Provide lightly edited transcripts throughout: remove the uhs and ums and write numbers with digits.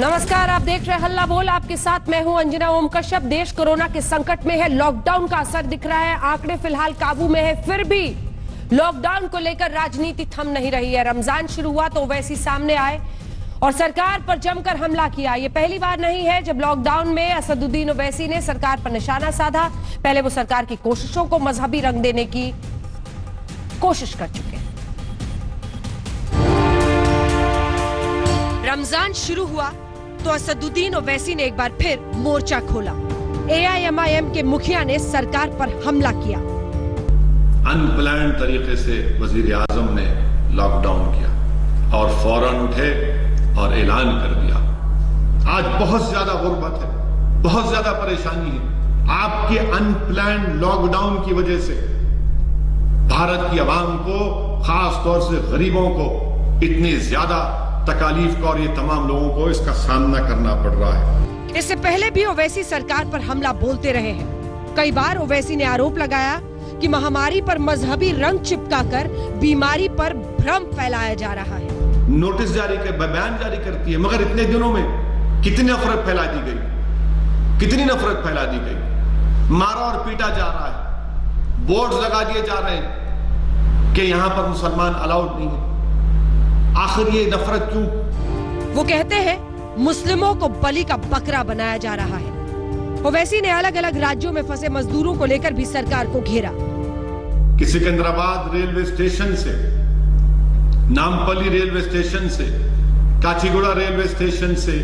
नमस्कार, आप देख रहे हैं हल्ला बोल। आपके साथ मैं हूं अंजना ओम कश्यप। देश कोरोना के संकट में है, लॉकडाउन का असर दिख रहा है, आंकड़े फिलहाल काबू में है, फिर भी लॉकडाउन को लेकर राजनीति थम नहीं रही है। रमजान शुरू हुआ तो ओवैसी सामने आए और सरकार पर जमकर हमला किया। ये पहली बार नहीं है जब लॉकडाउन में असदुद्दीन ओवैसी ने सरकार पर निशाना साधा। पहले वो सरकार की कोशिशों को मजहबी रंग देने की कोशिश कर चुके हैं। रमजान शुरू हुआ तो असदुद्दीन ओवैसी ने एक बार फिर मोर्चा खोला। AIMIM के मुखिया ने सरकार पर हमला किया। अनप्लान्ड तरीके से वजीर आजम ने लॉकडाउन किया और फौरन उठे और ऐलान कर दिया। आज बहुत ज्यादा गुर्बत है, बहुत ज्यादा परेशानी है। आपके अनप्लान्ड लॉकडाउन की वजह से भारत की आवाम को, खास तौर से गरीबों को इतनी ज्यादा तकालीफ का और ये तमाम लोगों को इसका सामना करना पड़ रहा है। इससे पहले भी ओवैसी सरकार पर हमला बोलते रहे हैं। कई बार ओवैसी ने आरोप लगाया कि महामारी पर मजहबी रंग चिपकाकर बीमारी पर भ्रम फैलाया जा रहा है। नोटिस जारी कर, बयान जारी करती है, मगर इतने दिनों में कितनी नफरत फैला दी गई, कितनी नफरत फैला दी गई। मारा और पीटा जा रहा है, बोर्ड लगा दिए जा रहे हैं कि यहां पर मुसलमान अलाउड नहीं है। आखिर ये नफरत क्यों? वो कहते हैं मुस्लिमों को बलि का बकरा बनाया जा रहा है। ओवैसी ने अलग अलग राज्यों में फंसे मजदूरों को लेकर भी सरकार को घेरा। कि सिकंदराबाद रेलवे स्टेशन से, नामपल्ली रेलवे स्टेशन से, काचीगुड़ा रेलवे स्टेशन से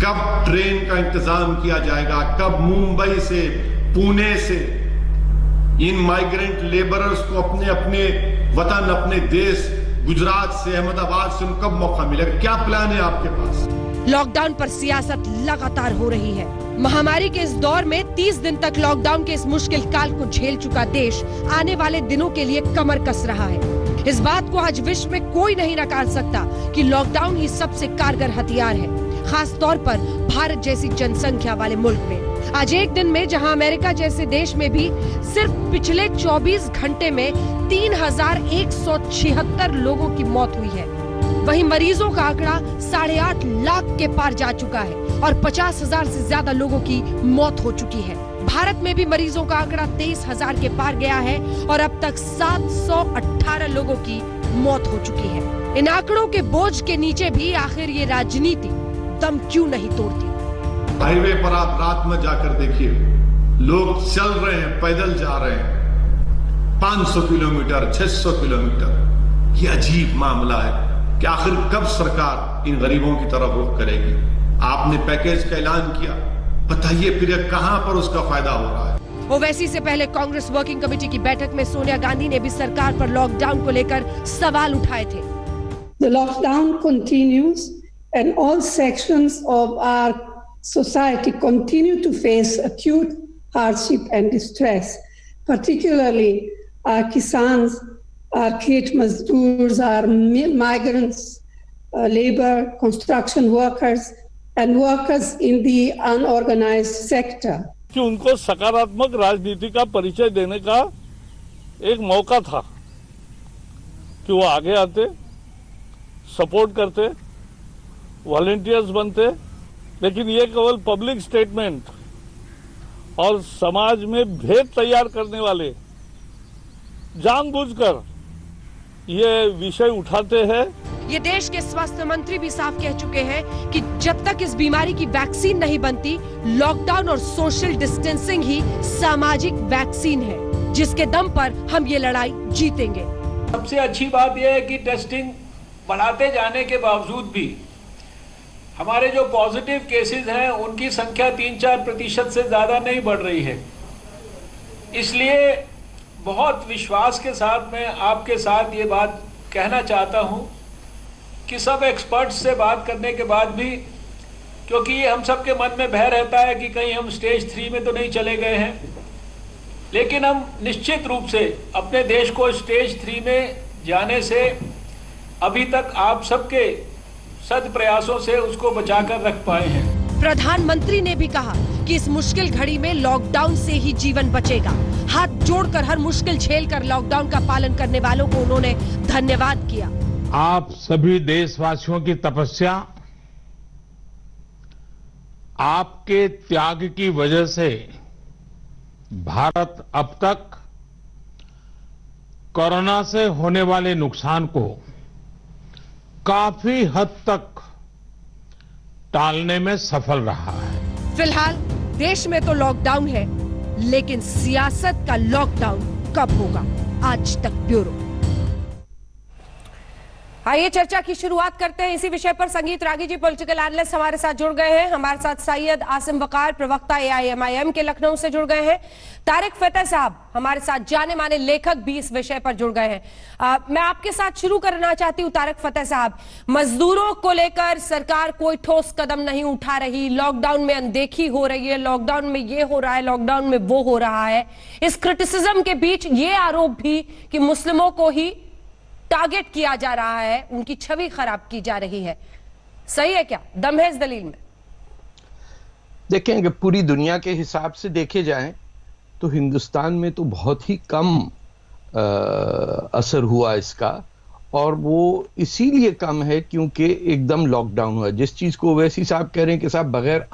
कब ट्रेन का इंतजाम किया जाएगा, कब मुंबई से, पुणे से इन माइग्रेंट लेबरर्स को अपने अपने वतन, अपने देश गुजरात से, अहमदाबाद से कब मौका मिलेगा? क्या प्लान है आपके पास? लॉकडाउन पर सियासत लगातार हो रही है। महामारी के इस दौर में 30 दिन तक लॉकडाउन के इस मुश्किल काल को झेल चुका देश आने वाले दिनों के लिए कमर कस रहा है। इस बात को आज विश्व में कोई नहीं नकार सकता कि लॉकडाउन ही सबसे कारगर हथियार है, खास तौर पर भारत जैसी जनसंख्या वाले मुल्क में। आज एक दिन में जहां अमेरिका जैसे देश में भी सिर्फ पिछले 24 घंटे में 3176 लोगों की मौत हुई है, वहीं मरीजों का आंकड़ा 8.5 लाख के पार जा चुका है और 50,000 से ज्यादा लोगों की मौत हो चुकी है। भारत में भी मरीजों का आंकड़ा 23,000 के पार गया है और अब तक 718 लोगों की मौत हो चुकी है। इन आंकड़ों के बोझ के नीचे भी आखिर ये राजनीति दम क्यों नहीं तोड़ती? हाईवे पर आप रात में जाकर देखिए, लोग चल रहे हैं, पैदल जा रहे हैं 500 किलोमीटर, 600 किलोमीटर। ये अजीब मामला है कि आखिर कब सरकार इन गरीबों की तरफ रुख करेगी? आपने पैकेज का ऐलान किया, बताइए फिर कहां पर उसका फायदा हो रहा है? ओवैसी से पहले कांग्रेस वर्किंग कमेटी की बैठक में सोनिया गांधी ने भी सरकार पर लॉकडाउन को लेकर सवाल उठाए थे। The lockdown continues and all sections of our society continue to face acute hardship and distress, particularly our kisans, our khet mazdoors, our migrants, labor, construction workers, and workers in the unorganized sector. कि उनको सकारात्मक राजनीति का परिचय देने का एक मौका था कि वो आगे आते, सपोर्ट करते, वॉलंटियर्स बनते, लेकिन ये केवल पब्लिक स्टेटमेंट और समाज में भेद तैयार करने वाले जानबूझकर ये विषय उठाते हैं। ये देश के स्वास्थ्य मंत्री भी साफ कह चुके हैं कि जब तक इस बीमारी की वैक्सीन नहीं बनती, लॉकडाउन और सोशल डिस्टेंसिंग ही सामाजिक वैक्सीन है, जिसके दम पर हम ये लड़ाई जीतेंगे। सबसे अच्छी बात यह है कि टेस्टिंग बढ़ाते जाने के बावजूद भी हमारे जो पॉजिटिव केसेस हैं उनकी संख्या 3-4% से ज़्यादा नहीं बढ़ रही है। इसलिए बहुत विश्वास के साथ मैं आपके साथ ये बात कहना चाहता हूँ कि सब एक्सपर्ट्स से बात करने के बाद भी, क्योंकि ये हम सब के मन में भय रहता है कि कहीं हम स्टेज 3 में तो नहीं चले गए हैं, लेकिन हम निश्चित रूप से अपने देश को स्टेज 3 में जाने से अभी तक आप सबके सद प्रयासों से उसको बचाकर रख पाए हैं। प्रधानमंत्री ने भी कहा कि इस मुश्किल घड़ी में लॉकडाउन से ही जीवन बचेगा। हाथ जोड़कर हर मुश्किल झेलकर लॉकडाउन का पालन करने वालों को उन्होंने धन्यवाद किया। आप सभी देशवासियों की तपस्या आपके त्याग की वजह से भारत अब तक कोरोना से होने वाले नुकसान को काफी हद तक टालने में सफल रहा है। फिलहाल देश में तो लॉकडाउन है, लेकिन सियासत का लॉकडाउन कब होगा? आज तक ब्यूरो। आइए चर्चा की शुरुआत करते हैं। इसी विषय पर संगीत रागी जी पॉलिटिकल एनालिस्ट हमारे साथ जुड़ गए हैं। हमारे साथ सैयद आसिम वकार प्रवक्ता AIMIM के लखनऊ से जुड़ गए हैं। तारिक फतेह साहब हमारे साथ जाने माने लेखक भी इस विषय पर जुड़ गए हैं। मैं आपके साथ शुरू करना चाहती हूं तारिक फतेह साहब। मजदूरों को लेकर सरकार कोई ठोस कदम नहीं उठा रही, लॉकडाउन में अनदेखी हो रही है, लॉकडाउन में ये हो रहा है, लॉकडाउन में वो हो रहा है। इस क्रिटिसिज्म के बीच ये आरोप भी कि मुस्लिमों को ही टारगेट किया जा रहा है, उनकी छवि खराब की जा रही है। सही है क्या? दम है इस दलील में? देखें, अगर पूरी दुनिया के हिसाब से देखे जाएं तो हिंदुस्तान में तो बहुत ही कम असर हुआ इसका, और वो इसीलिए कम है क्योंकि एकदम लॉकडाउन हुआ। जिस चीज को वैसी साहब कह रहे हैं कि साहब बगैर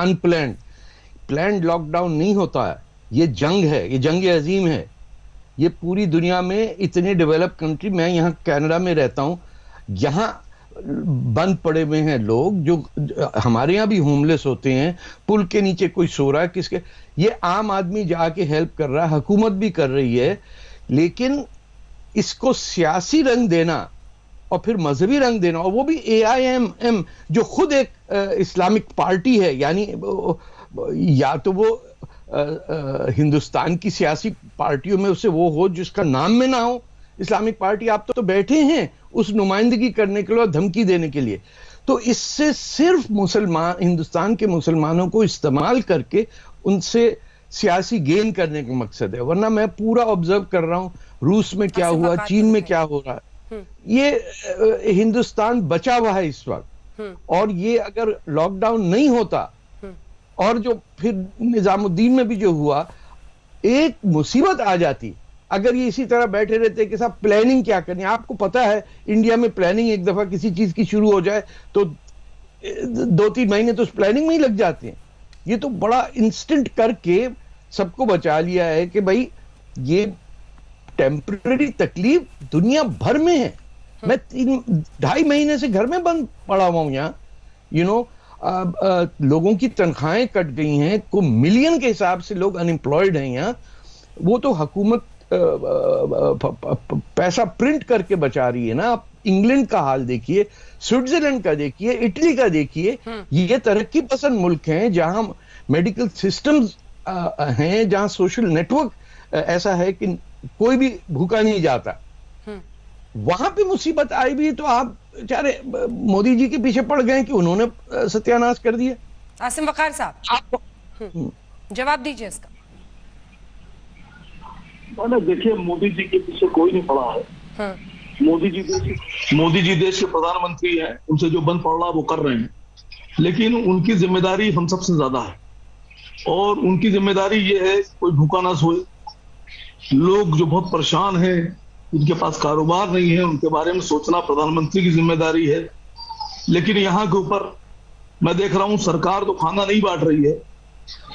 प्लान्ड लॉकडाउन नहीं होता है। ये जंग है, ये जंग अजीम है। ये पूरी दुनिया में इतने डेवलप कंट्री, मैं यहाँ कनाडा में रहता हूँ, यहाँ बंद पड़े हुए हैं लोग जो हमारे यहाँ भी होमलेस होते हैं, पुल के नीचे कोई सो रहा है, किसके, ये आम आदमी जाके हेल्प कर रहा है, हुकूमत भी कर रही है। लेकिन इसको सियासी रंग देना और फिर मजहबी रंग देना, और वो भी AIMM जो खुद एक इस्लामिक पार्टी है, यानी या तो वो हिंदुस्तान की सियासी पार्टियों में उसे वो हो जिसका नाम में ना हो इस्लामिक पार्टी। आप तो बैठे हैं उस नुमाइंदगी करने के लिए और धमकी देने के लिए। तो इससे सिर्फ मुसलमान, हिंदुस्तान के मुसलमानों को इस्तेमाल करके उनसे सियासी गेन करने का मकसद है। वरना मैं पूरा ऑब्जर्व कर रहा हूं, रूस में क्या हुआ, चीन में क्या हो रहा है। ये हिंदुस्तान बचा हुआ है इस वक्त, और ये अगर लॉकडाउन नहीं होता, और जो फिर निजामुद्दीन में भी जो हुआ, एक मुसीबत आ जाती अगर ये इसी तरह बैठे रहते कि साहब प्लानिंग क्या करनी। आपको पता है इंडिया में प्लानिंग, एक दफा किसी चीज की शुरू हो जाए तो 2-3 महीने तो उस प्लानिंग में ही लग जाते हैं। ये तो बड़ा इंस्टेंट करके सबको बचा लिया है कि भाई ये टेम्पररी तकलीफ दुनिया भर में है। मैं 2.5 महीने से घर में बंद पड़ा हुआ हूं यहाँ। लोगों की तनख्वाहें कट गई हैं, को मिलियन के हिसाब से लोग अनएम्प्लॉयड हैं यहाँ। वो तो हुकूमत पैसा प्रिंट करके बचा रही है ना। आप इंग्लैंड का हाल देखिए, स्विट्जरलैंड का देखिए, इटली का देखिए। ये तरक्की पसंद मुल्क हैं जहां मेडिकल सिस्टम्स हैं, जहां सोशल नेटवर्क ऐसा है कि कोई भी भूखा नहीं जाता। वहां पे मुसीबत आई भी तो आप बेचारे मोदी जी के पीछे पड़ गए कि उन्होंने सत्यानाश कर दिया। आसिम वकार साहब जवाब दीजिए इसका। देखिए, मोदी जी के पीछे कोई नहीं पड़ा है। मोदी जी देश के प्रधानमंत्री हैं, उनसे जो बंद पड़ रहा वो कर रहे हैं, लेकिन उनकी जिम्मेदारी हम सबसे ज्यादा है। और उनकी जिम्मेदारी ये है कोई भूखा ना सोए। लोग जो बहुत परेशान हैं, उनके पास कारोबार नहीं है, उनके बारे में सोचना प्रधानमंत्री की जिम्मेदारी है। लेकिन यहाँ के ऊपर मैं देख रहा हूँ सरकार तो खाना नहीं बांट रही है।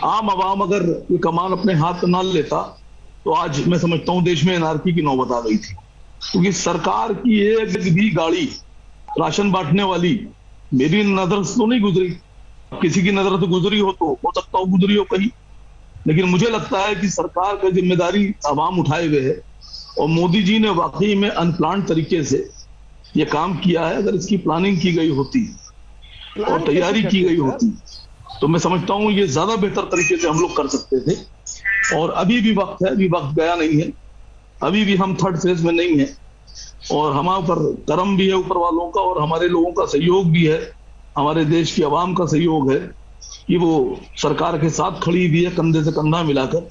आम आवाम अगर ये कमान अपने हाथ में ना लेता तो आज मैं समझता हूँ देश में एनआरकी की नौबत आ गई थी। क्योंकि सरकार की एक भी गाड़ी राशन बांटने वाली मेरी नजर से तो नहीं गुजरी, किसी की नजर से गुजरी हो तो हो सकता हो गुजरी हो कहीं, लेकिन मुझे लगता है कि सरकार की जिम्मेदारी आवाम उठाए हुए है। और मोदी जी ने वाकई में अनप्लान्ड तरीके से ये काम किया है। अगर इसकी प्लानिंग की गई होती और तैयारी की गई होती तो मैं समझता हूँ ये ज्यादा बेहतर तरीके से हम लोग कर सकते थे। और अभी भी वक्त है, अभी वक्त गया नहीं है, अभी भी हम 3rd फेज में नहीं है। और हमारे ऊपर करम भी है ऊपर वालों का, और हमारे लोगों का सहयोग भी है, हमारे देश की आवाम का सहयोग है कि वो सरकार के साथ खड़ी भी है कंधे से कंधा मिलाकर।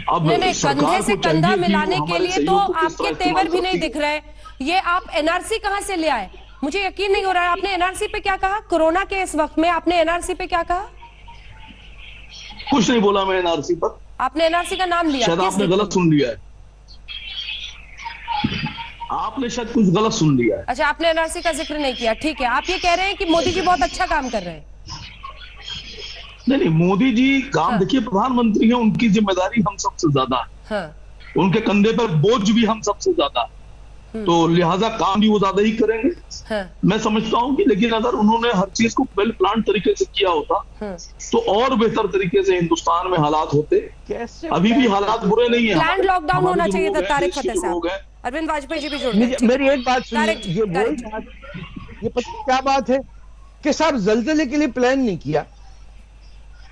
अब नहीं, कंधे से कंधा मिलाने के लिए तो आपके तेवर भी नहीं दिख रहे। ये आप एनआरसी कहां से ले आए? मुझे यकीन नहीं हो रहा है। आपने एनआरसी पे क्या कहा? कोरोना के इस वक्त में आपने एनआरसी पे क्या कहा? कुछ नहीं बोला मैं एनआरसी पर। आपने एनआरसी का नाम लिया, शायद आपने गलत सुन लिया है। आपने शायद कुछ गलत सुन लिया है। अच्छा, आपने एनआरसी का जिक्र नहीं किया, ठीक है। आप ये कह रहे हैं कि मोदी जी बहुत अच्छा काम कर रहे हैं। नहीं, मोदी जी काम देखिए, प्रधानमंत्री हैं, उनकी जिम्मेदारी हम सबसे ज्यादा है, उनके कंधे पर बोझ भी हम सबसे ज्यादा है, तो लिहाजा काम भी वो ज्यादा ही करेंगे। मैं समझता हूँ कि लेकिन अगर उन्होंने हर चीज को वेल प्लान तरीके से किया होता तो और बेहतर तरीके से हिंदुस्तान में हालात होते। अभी भी हालात बुरे नहीं है। प्लान लॉकडाउन होना चाहिए था। तारिक फतेह साहब, अरविंद वाजपेयी जी भी जुड़ गए। मेरी एक बात सुनिए, ये पता क्या बात है कि साहब ज़लज़ले के लिए प्लान नहीं किया,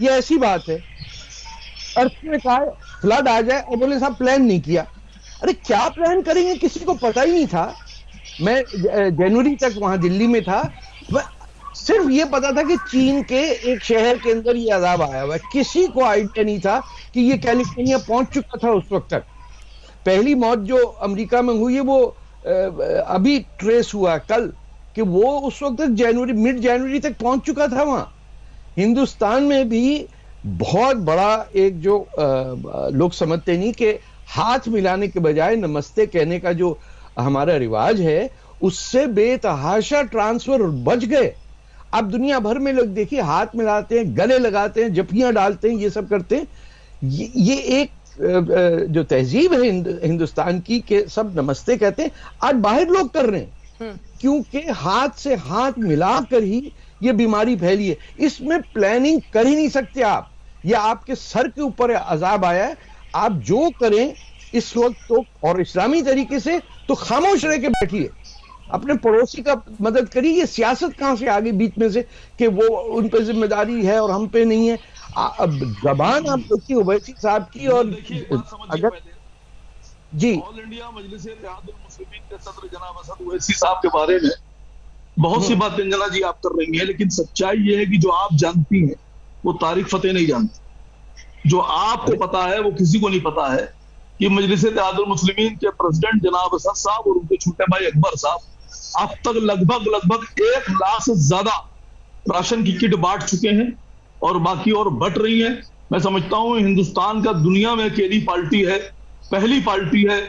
ये ऐसी बात है। अर्थ में कहा फ्लड आ जाए और बोले साहब प्लान नहीं किया। अरे क्या प्लान करेंगे, किसी को पता ही नहीं था। मैं जनवरी तक वहां दिल्ली में था, सिर्फ ये पता था कि चीन के एक शहर के अंदर ये अजाब आया हुआ है। किसी को आइडिया नहीं था कि ये कैलिफोर्निया पहुंच चुका था उस वक्त तक। पहली मौत जो अमेरिका में हुई है वो अभी ट्रेस हुआ कल, कि वो उस वक्त तक मिड जनवरी तक पहुंच चुका था वहां। हिंदुस्तान में भी बहुत बड़ा एक जो लोग समझते नहीं कि हाथ मिलाने के बजाय नमस्ते कहने का जो हमारा रिवाज है, उससे बेतहाशा ट्रांसफर बच गए। अब दुनिया भर में लोग देखिए हाथ मिलाते हैं, गले लगाते हैं, जपियां डालते हैं, ये सब करते हैं। ये एक जो तहजीब है हिंदुस्तान की कि सब नमस्ते कहते हैं, आज बाहर लोग कर रहे हैं, क्योंकि हाथ से हाथ मिलाकर ही ये बीमारी फैली है। इसमें प्लानिंग कर ही नहीं सकते आप, या आपके सर के ऊपर अजाब आया है, आप जो करें इस वक्त तो, और इस्लामी तरीके से तो खामोश रह के बैठिए, अपने पड़ोसी का मदद करिए। ये सियासत कहां से आ गई बीच में से कि वो उन पे जिम्मेदारी है और हम पे नहीं है। अब जबान आप देखिए ओवैसी साहब की, और अगर जी ऑल इंडिया मजलिस इत्तेहादुल मुस्लिमीन के सदर जनाब असद ओवैसी साहब के बारे में बहुत सी बातें अंजना जी आप कर रही हैं, लेकिन सच्चाई ये है कि जो आप जानती हैं वो तारिक फतेह नहीं जानती। जो आपको पता है वो किसी को नहीं पता है कि मजलिस इत्तेहादुल मुस्लिमीन के प्रेसिडेंट जनाब असद साहब और उनके छोटे भाई अकबर साहब अब तक लगभग 1 लाख से ज्यादा राशन की किट बांट चुके हैं, और बाकी और बट रही है। मैं समझता हूं हिंदुस्तान का दुनिया में अकेली पार्टी है, पहली पार्टी है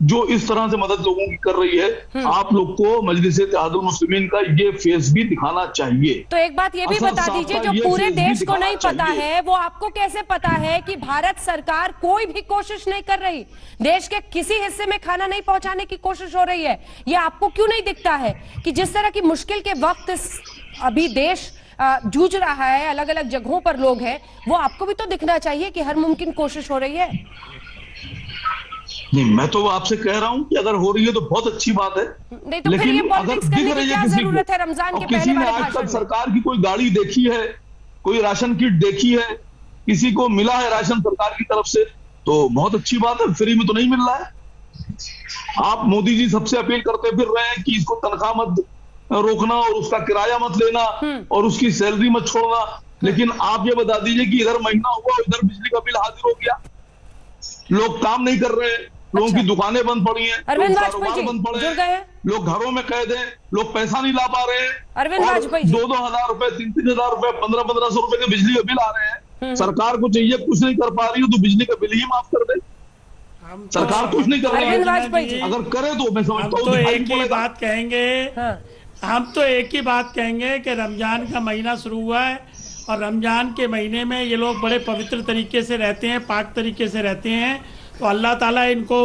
जो इस तरह से मदद लोगों की कर रही है। आप लोग को मजलिस इत्तेहादुल मुस्लिमीन का ये फेस भी दिखाना चाहिए। तो एक बात ये भी बता दीजिए, जो पूरे देश को नहीं पता है वो आपको कैसे पता है कि भारत सरकार कोई भी कोशिश नहीं कर रही, देश के किसी हिस्से में खाना नहीं पहुंचाने की कोशिश हो रही है? ये आपको क्यों नहीं दिखता है कि जिस तरह की मुश्किल के वक्त अभी देश जूझ रहा है, अलग अलग जगहों पर लोग हैं, वो आपको भी तो दिखना चाहिए कि हर मुमकिन कोशिश हो रही है। नहीं, मैं तो आपसे कह रहा हूं कि अगर हो रही है तो बहुत अच्छी बात है, नहीं तो लेकिन अगर दिख रही है किसी को, रमजान के किसी ने आज तक सरकार की कोई गाड़ी देखी है, कोई राशन किट देखी है, किसी को मिला है राशन सरकार की तरफ से, तो बहुत अच्छी बात है। फ्री में तो नहीं मिल रहा है। आप मोदी जी सबसे अपील करते फिर रहे हैं कि इसको तनख्वाह मत रोकना और उसका किराया मत लेना और उसकी सैलरी मत छोड़ना, लेकिन आप ये बता दीजिए कि इधर महीना हुआ, इधर बिजली का बिल हाजिर हो गया, लोग काम नहीं कर रहे हैं, लोगों की दुकानें बंद पड़ी हैं, कारोबार बंद पड़े हैं, लोग घरों में कैद हैं, लोग पैसा नहीं ला पा रहे हैं, अरविंद वाजपेयी 2-2 हजार रुपए, 3-3 हजार रुपए, 1500 रुपए के बिजली का बिल आ रहे हैं। सरकार को चाहिए, कुछ नहीं कर पा रही हो तो बिजली का बिल ही माफ कर दे। सरकार कुछ नहीं कर रही है, अगर करे तो मैं समझता हूँ एक ही बात कहेंगे, हम तो एक ही बात कहेंगे कि रमजान का महीना शुरू हुआ है और रमजान के महीने में ये लोग बड़े पवित्र तरीके से रहते हैं, पाक तरीके से रहते हैं, तो अल्लाह ताला इनको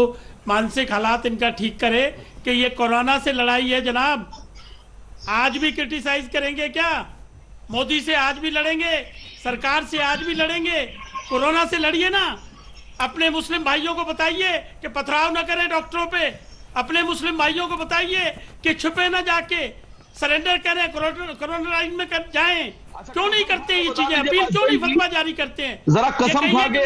मानसिक हालात इनका ठीक करे कि ये कोरोना से लड़ाई है जनाब। आज भी क्रिटिसाइज करेंगे क्या? मोदी से आज भी लड़ेंगे, सरकार से आज भी लड़ेंगे, कोरोना से लड़िए ना। अपने मुस्लिम भाइयों को बताइए कि पथराव ना करें डॉक्टरों पे, अपने मुस्लिम भाइयों को बताइए कि छुपे ना जाके सरेंडर करें, कोरोना लाइन में जाएं। क्यों नहीं करते ये चीजें? अपील क्यों नहीं फतवा जारी करते हैं? जरा कसम खा के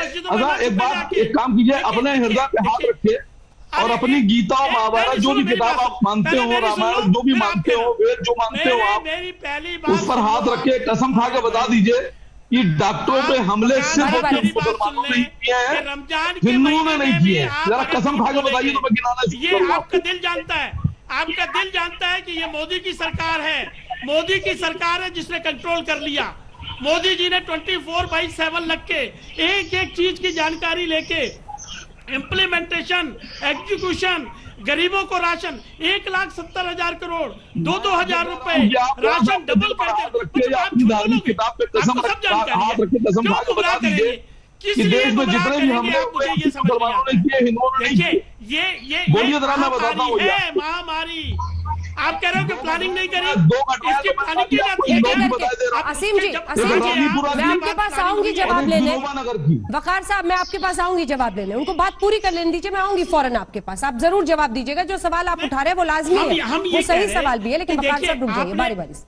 एक काम कीजिए, अपने हृदय पे हाथ रखिए और अपनी गीता और महाभारत जो भी किताब आप मानते हो, रामायण जो भी मानते हो, वेद जो मानते हो आप, उस पर हाथ रखे कसम खा के बता दीजिए कि डॉक्टरों पे हमले सिर्फ मुसलमानों ने किए हैं, हिंदुओं ने नहीं किए। जरा कसम खा के बताइए तो मैं गिनाना शुरू करूंगा। आपका दिल जानता है, आपका दिल जानता है कि ये मोदी की सरकार है, मोदी की सरकार है जिसने कंट्रोल कर लिया। मोदी जी ने 24/7 लग के एक एक चीज की जानकारी लेके इम्प्लीमेंटेशन, एग्जीक्यूशन, गरीबों को राशन 1,70,000 करोड़, 2,000 रुपए राशन डबल कर दे। आपको सब जानकारी है, क्यों गुमराह करेंगे, किस लिए गुमराह करेंगे आप, मुझे ये समझ नहीं आता। देखिए ये है महामारी। आप कह रहे हो कि प्लानिंग नहीं करी, इसकी प्लानिंग की जाती है। असीम जी, मैं आपके पास आऊंगी जवाब लेने। वकार साहब, मैं आपके पास आऊंगी जवाब लेने, उनको बात पूरी कर लेने दीजिए, मैं आऊंगी फौरन आपके पास। आप जरूर जवाब दीजिएगा, जो सवाल आप उठा रहे हैं वो लाजमी है, वो सही सवाल भी है, लेकिन वकार साहब रुक जाइए बारी बारी से।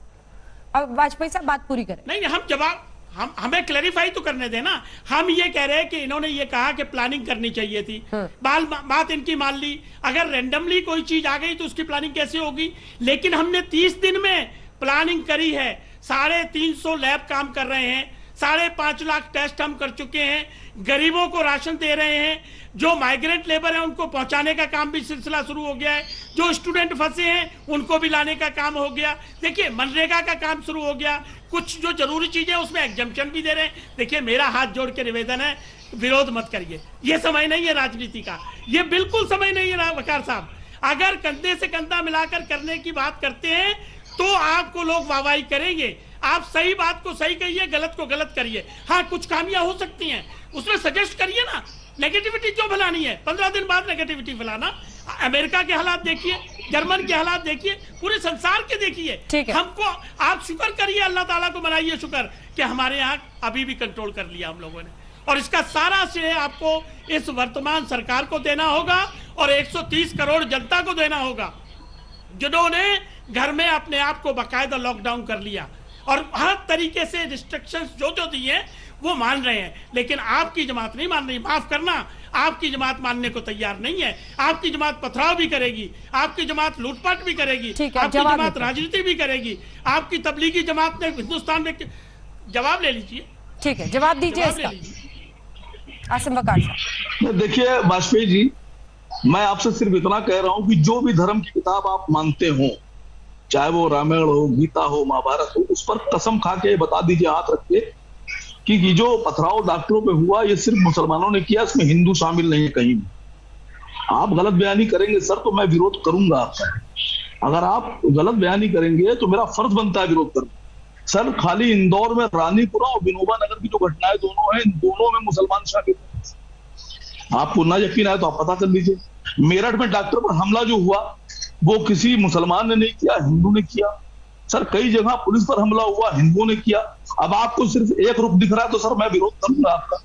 अब वाजपेयी साहब बात पूरी करें। नहीं, हम जवाब हमें क्लैरिफाई तो करने देना। हम ये कह रहे हैं कि इन्होंने ये कहा कि प्लानिंग करनी चाहिए थी, बात इनकी मान ली। अगर रैंडमली कोई चीज आ गई तो उसकी प्लानिंग कैसे होगी? लेकिन हमने 30 दिन में प्लानिंग करी है, 350 लैब काम कर रहे हैं, 5.5 लाख टेस्ट हम कर चुके हैं, गरीबों को राशन दे रहे हैं, जो माइग्रेंट लेबर है उनको पहुंचाने का काम भी सिलसिला शुरू हो गया है, जो स्टूडेंट फंसे हैं उनको भी लाने का काम हो गया। देखिए, मनरेगा का काम शुरू हो गया, कुछ जो जरूरी चीजें उसमें एग्जम्पशन भी दे रहे हैं। देखिए, मेरा हाथ जोड़ के निवेदन है, विरोध मत करिए, ये समय नहीं है राजनीति का, ये बिल्कुल समय नहीं है वकार साहब। अगर कंधे से कंधा मिलाकर करने की बात करते हैं तो आपको लोग वाहवाही करेंगे। आप सही बात को सही कहिए, गलत को गलत करिए। हाँ, कुछ खामियां हो सकती हैं, उसमें सजेस्ट करिए ना। नेगेटिविटी क्यों फैलानी है? 15 दिन बाद नेगेटिविटी फैलाना। अमेरिका के हालात देखिए, जर्मन के हालात देखिए, पूरे संसार के देखिए। हमको आप शुक्र करिए, अल्लाह ताला को मनाइए शुक्र कि हमारे यहाँ अभी भी कंट्रोल कर लिया हम लोगों ने, और इसका सारा श्रेय आपको इस वर्तमान सरकार को देना होगा और 130 करोड़ जनता को देना होगा, जिन्होंने घर में अपने आप को बाकायदा लॉकडाउन कर लिया और हर तरीके से रिस्ट्रिक्शंस जो दिए वो मान रहे हैं। लेकिन आपकी जमात नहीं मान रही। माफ करना, आपकी जमात मानने को तैयार नहीं है। आपकी जमात पथराव भी करेगी, आपकी जमात लूटपाट भी करेगी, आपकी जमात राजनीति भी करेगी। आपकी तबलीगी जमात ने हिंदुस्तान में जवाब ले लीजिए। ठीक है, जवाब दीजिए इसका। आसिम वकार साहब, देखिए वाजपेयी जी, मैं आपसे सिर्फ इतना कह रहा हूं कि जो भी धर्म की किताब आप मानते हो, चाहे वो रामायण हो, गीता हो, महाभारत हो, उस पर कसम खा के बता दीजिए हाथ रख के कि ये जो पथराव डॉक्टरों पे हुआ ये सिर्फ मुसलमानों ने किया, इसमें हिंदू शामिल नहीं है कहीं भी। आप गलत बयानी करेंगे सर तो मैं विरोध करूंगा आपका। अगर आप गलत बयानी करेंगे तो मेरा फर्ज बनता है विरोध करना। सर, खाली इंदौर में रानीपुरा और विनोबा नगर की जो घटनाएं दोनों हैं, इन दोनों में मुसलमान शामिल हैं। आपको ना यकीन आए तो आप पता कर लीजिए। मेरठ में डॉक्टर पर हमला जो हुआ वो किसी मुसलमान ने नहीं किया, हिंदू ने किया। सर, कई जगह पुलिस पर हमला हुआ, हिंदुओं ने किया। अब आपको सिर्फ एक रुख दिख रहा है तो सर मैं विरोध करूंगा आपका।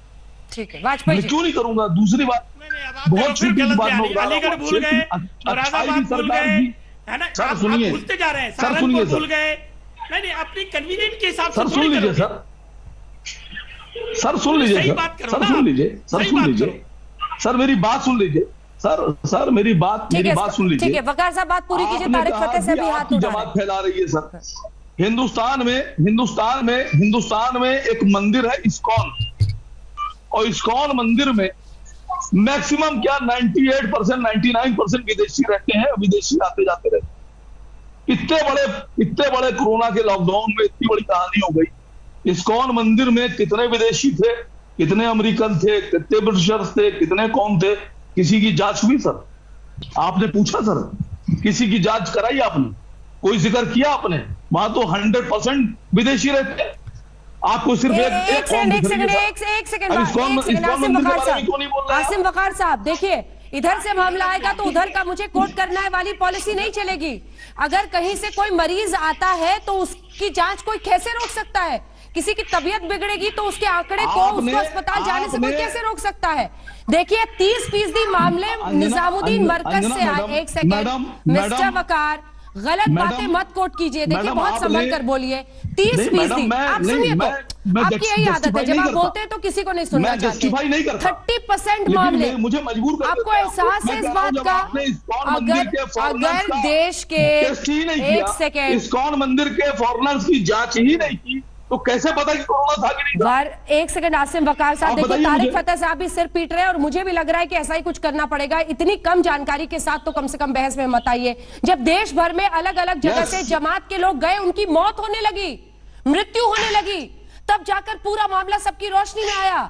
ठीक है, वाजपेयी जी, क्यों नहीं करूंगा? दूसरी बात, बहुत छोटी बात, अलीगढ़ भूल गए, मुरादाबाद भूल गए, है ना? सर सुनिए, भूलते जा रहे हैं, सर सुनिए, भूल गए। नहीं, अपनी कन्वीनियंट के हिसाब से सर सुन लीजिए, सर सुन लीजिए, सर सुन लीजिए, सर सुन लीजिए, सर मेरी बात सुन लीजिए, सर मेरी बात सुन लीजिए। ठीक है, वकार साहब बात पूरी कीजिए। तारिक फतेह से भी हाथ उठा जमात फैला रही है सर। हिंदुस्तान में एक मंदिर है इस्कॉन, और इस्कॉन मंदिर में मैक्सिमम क्या 98% 99% विदेशी रहते हैं, विदेशी आते जाते रहते हैं। इतने बड़े कोरोना के लॉकडाउन में इतनी बड़ी कहानी हो गई। इस्कॉन मंदिर में कितने विदेशी थे, कितने अमेरिकन थे, कितने ब्रिटिशर्स थे, कितने कौन थे? किसी की जांच हुई सर? आपने पूछा सर? किसी की जांच कराई आपने? कोई जिक्र किया आपने? वहां तो 100% विदेशी रहते हैं। आपको सिर्फ एक सेकंड आसिम वकार साहब, देखिए, इधर से मामला आएगा तो उधर का मुझे कोट करना है वाली पॉलिसी नहीं चलेगी। अगर कहीं से कोई मरीज आता है तो उसकी जांच कोई कैसे रोक सकता है? किसी की तबीयत बिगड़ेगी तो उसके आंकड़े को उसको अस्पताल जाने से कोई कैसे रोक सकता है? देखिए, 30% मामले निजामुद्दीन मरकज से आए। एक सेकंड मिस्टर वकार, गलत बातें मत कोट कीजिए। देखिए, बहुत संभल कर बोलिए। 30% आप सुनिए तो, आपकी यही आदत है, जब आप बोलते हैं तो किसी को नहीं सुनना चाहते। 30% मामले, मुझे मजबूर आपको एहसास है इस बात का? अगर देश के, एक सेकेंड, इस्कॉन मंदिर के फॉरेनर्स की जांच ही नहीं की तो कैसे पता कि कोरोना था कि नहीं था? एक सेकंड आसिम वकार साहब, देखिए तारिक फतेह साहब भी सिर पीट रहे हैं और मुझे भी लग रहा है कि ऐसा ही कुछ करना पड़ेगा। इतनी कम जानकारी के साथ तो कम से कम बहस में मत आइए। जब देश भर में अलग अलग जगह से जमात के लोग गए, उनकी मौत होने लगी, मृत्यु होने लगी, तब जाकर पूरा मामला सबकी रोशनी में आया।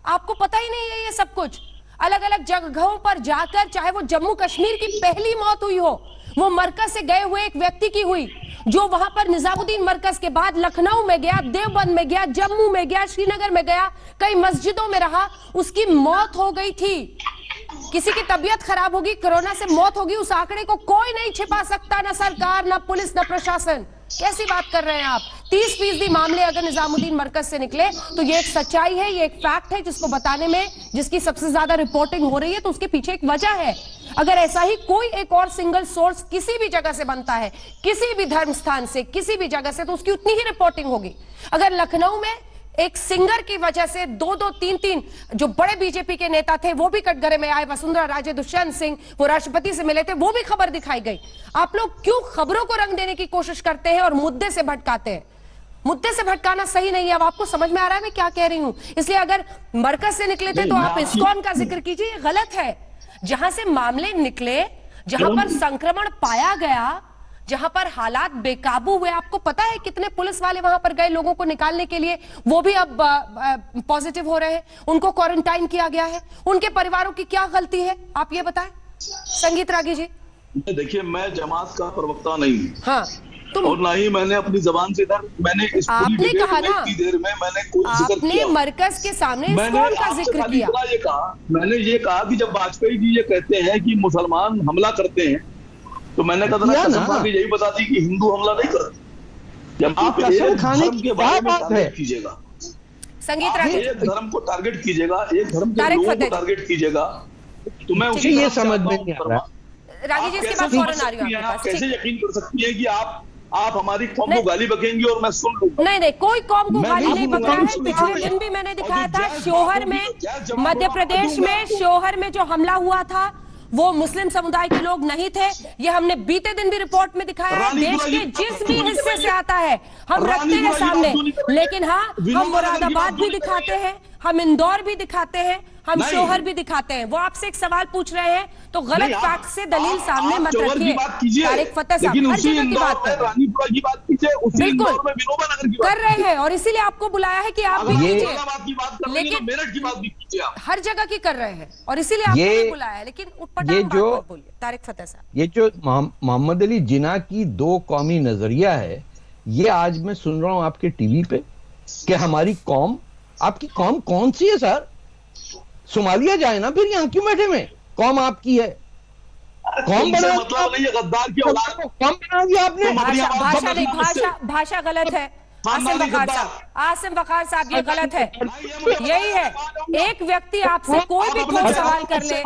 आपको पता ही नहीं है ये सब कुछ। अलग अलग जगहों पर जाकर, चाहे वो जम्मू कश्मीर की पहली मौत हुई हो, वो मरकज से गए हुए एक व्यक्ति की हुई, जो वहां पर निजामुद्दीन मरकज के बाद लखनऊ में गया, देवबंद में गया, जम्मू में गया, श्रीनगर में गया, कई मस्जिदों में रहा, उसकी मौत हो गई थी। किसी की तबीयत खराब होगी, कोरोना से मौत होगी, उस आंकड़े को कोई नहीं छिपा सकता, ना सरकार, ना पुलिस, ना प्रशासन। कैसी बात कर रहे हैं आप? 30% मामले अगर निजामुद्दीन मरकज से निकले तो ये एक सच्चाई है, ये एक फैक्ट है, जिसको बताने में जिसकी सबसे ज्यादा रिपोर्टिंग हो रही है, तो उसके पीछे एक वजह है। अगर ऐसा ही कोई एक और सिंगल सोर्स किसी भी जगह से बनता है, किसी भी धर्म स्थान से, किसी भी जगह से, तो उसकी उतनी ही रिपोर्टिंग होगी। अगर लखनऊ में एक सिंगर की वजह से 2-2, 3-3 जो बड़े बीजेपी के नेता थे वो भी कटघरे में आए, वसुंधरा राजे, दुष्यंत सिंह, वो राष्ट्रपति से मिले थे, वो भी खबर दिखाई गई। आप लोग क्यों खबरों को रंग देने की कोशिश करते हैं और मुद्दे से भटकाते हैं? मुद्दे से भटकाना सही नहीं है। अब आपको समझ में आ रहा है मैं क्या कह रही हूं? इसलिए अगर मरकज से निकले थे तो आप इस्कॉन का जिक्र कीजिए, ये गलत है। जहां से मामले निकले, जहां पर संक्रमण पाया गया, जहां पर हालात बेकाबू हुए, आपको पता है कितने पुलिस वाले वहां पर गए लोगों को निकालने के लिए, वो भी अब पॉजिटिव हो रहे हैं, उनको क्वारंटाइन किया गया है। उनके परिवारों की क्या गलती है, आप ये बताएं संगीत रागी जी। देखिए, मैं जमात का प्रवक्ता नहीं हूँ, हाँ, और ना ही मैंने अपनी जबान से इधर मैंने इस पूरी आपने कहा ना, इतनी देर में मैंने कोई जिक्र आपने किया, मरकज के सामने इस्कॉन का जिक्र किया। मैंने ये कहा कि जब वाजपेयी जी ये कहते हैं कि मुसलमान हमला करते हैं, तो मैंने कहा था कि यही बता दी कि हिंदू हमला नहीं करते। जब आप एक धर्म के बारे में टारगेट कीजिएगा, संगीत रागी, एक धर्म को टारगेट कीजिएगा, एक धर्म के लोगों को टारगेट कीजिएगा, तो मैं उसी ये समझ में नहीं आ रहा। रागी जी, इसके बाद फौरन आ रही हूं आपके पास। कैसे यकीन कर सकती है कि आप हमारी कौम को गाली बकेंगी और मैं सुन लूंगा? नहीं, कोई कौम को गाली नहीं बक रहा है। पिछले दिन भी मैंने दिखाया था शोहर में, मध्य प्रदेश में शोहर में जो हमला हुआ था वो मुस्लिम समुदाय के लोग नहीं थे। ये हमने बीते दिन भी रिपोर्ट में दिखाया है। देश के जिस भी हिस्से से आता है हम रखते हैं सामने, लेकिन हाँ, हम मुरादाबाद भी दिखाते हैं, हम इंदौर भी दिखाते हैं, हम शोहर भी दिखाते हैं। वो आपसे एक सवाल पूछ रहे हैं तो गलत फैक्ट से दलील सामने मत रखिए। तारिक फतेह साहब हर जगह की बात कर रहे हैं, बिल्कुल कर रहे हैं, और इसीलिए आपको बुलाया है कि आप भी कीजिए, लेकिन हर जगह की कर रहे हैं और इसीलिए आपको भी बुलाया है, लेकिन उटपटांग बात मत बोलिए। तारिक फतेह साहब, ये जो मोहम्मद अली जिन्ना की दो कौमी नजरिया है, ये आज मैं सुन रहा हूं आपके टीवी पे कि हमारी कौम, आपकी कौम कौन सी है सर? सोमालिया जाए ना फिर, यहाँ क्यों बैठे में? कौम आपकी है, कौम बना मतलब नहीं है, गद्दार की औलाद को कौम बना दिया आपने। भाषा गलत है। आसिम वकार साहब ये गलत है, यही है। एक व्यक्ति आपसे कोई भी कोई सवाल कर ले,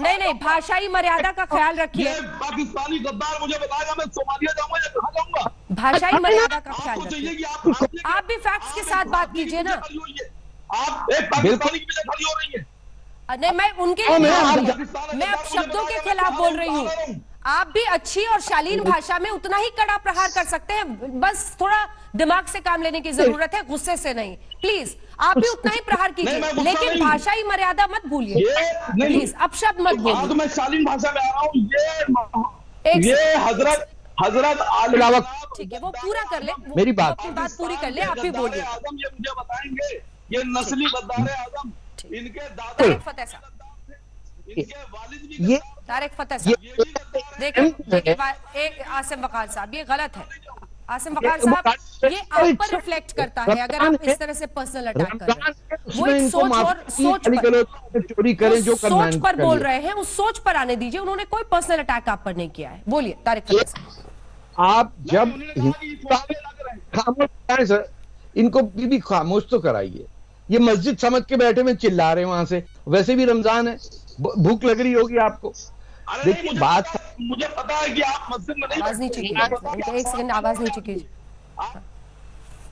नहीं, भाषाई मर्यादा का ख्याल रखिए। पाकिस्तानी गद्दार मुझे बताएगा मैं सोमालिया जाऊंगा या कहाँ जाऊंगा? भाषाई मर्यादा का ख्याल रखिए। आप भी फैक्ट्स के साथ बात कीजिए ना। आप एक पाकिस्तानी की वजह खड़ी हो रही है। नहीं, मैं उनके मैं अब शब्दों के खिलाफ बोल रही हूँ। आप भी अच्छी और शालीन भाषा में उतना ही कड़ा प्रहार कर सकते हैं, बस थोड़ा दिमाग से काम लेने की जरूरत है, गुस्से से नहीं। प्लीज आप भी उतना ही प्रहार कीजिए, लेकिन भाषाई मर्यादा मत भूलिए प्लीज, अपशब्द मत बोलिए। तो मैं शालीन भाषा में आ रहा हूँ। ये हजरत आली, ठीक है, वो पूरा कर ले, मेरी बात पूरी कर ले, आप भी बोलिए। आजम ये मुझे बताएंगे, ये नस्ली गद्दार आजम, इनके तारिक फतेह साहब, इनके वालिद भी ये तारिक फतेह साहब देखिए, एक आसिम वकार साहब ये गलत है। आसिम वकार साहब ये आप पर रिफ्लेक्ट करता है अगर आप इस तरह से पर्सनल अटैक कर रहे हैं। वो एक सोच पर बोल रहे हैं, उस सोच पर आने दीजिए। उन्होंने कोई पर्सनल अटैक आप पर नहीं किया है। बोलिए तारिक फतेह साहब। आप जब खामोश सर, इनको भी खामोश तो कराइए। ये मस्जिद समझ के बैठे में चिल्ला रहे हैं वहां से, वैसे भी रमजान है, भूख लग रही होगी आपको। देखिए बात, मुझे पता है कि आप मस्जिद में नहीं, आवाज नीचे कीजिए, एक सेकंड आवाज नीचे कीजिए।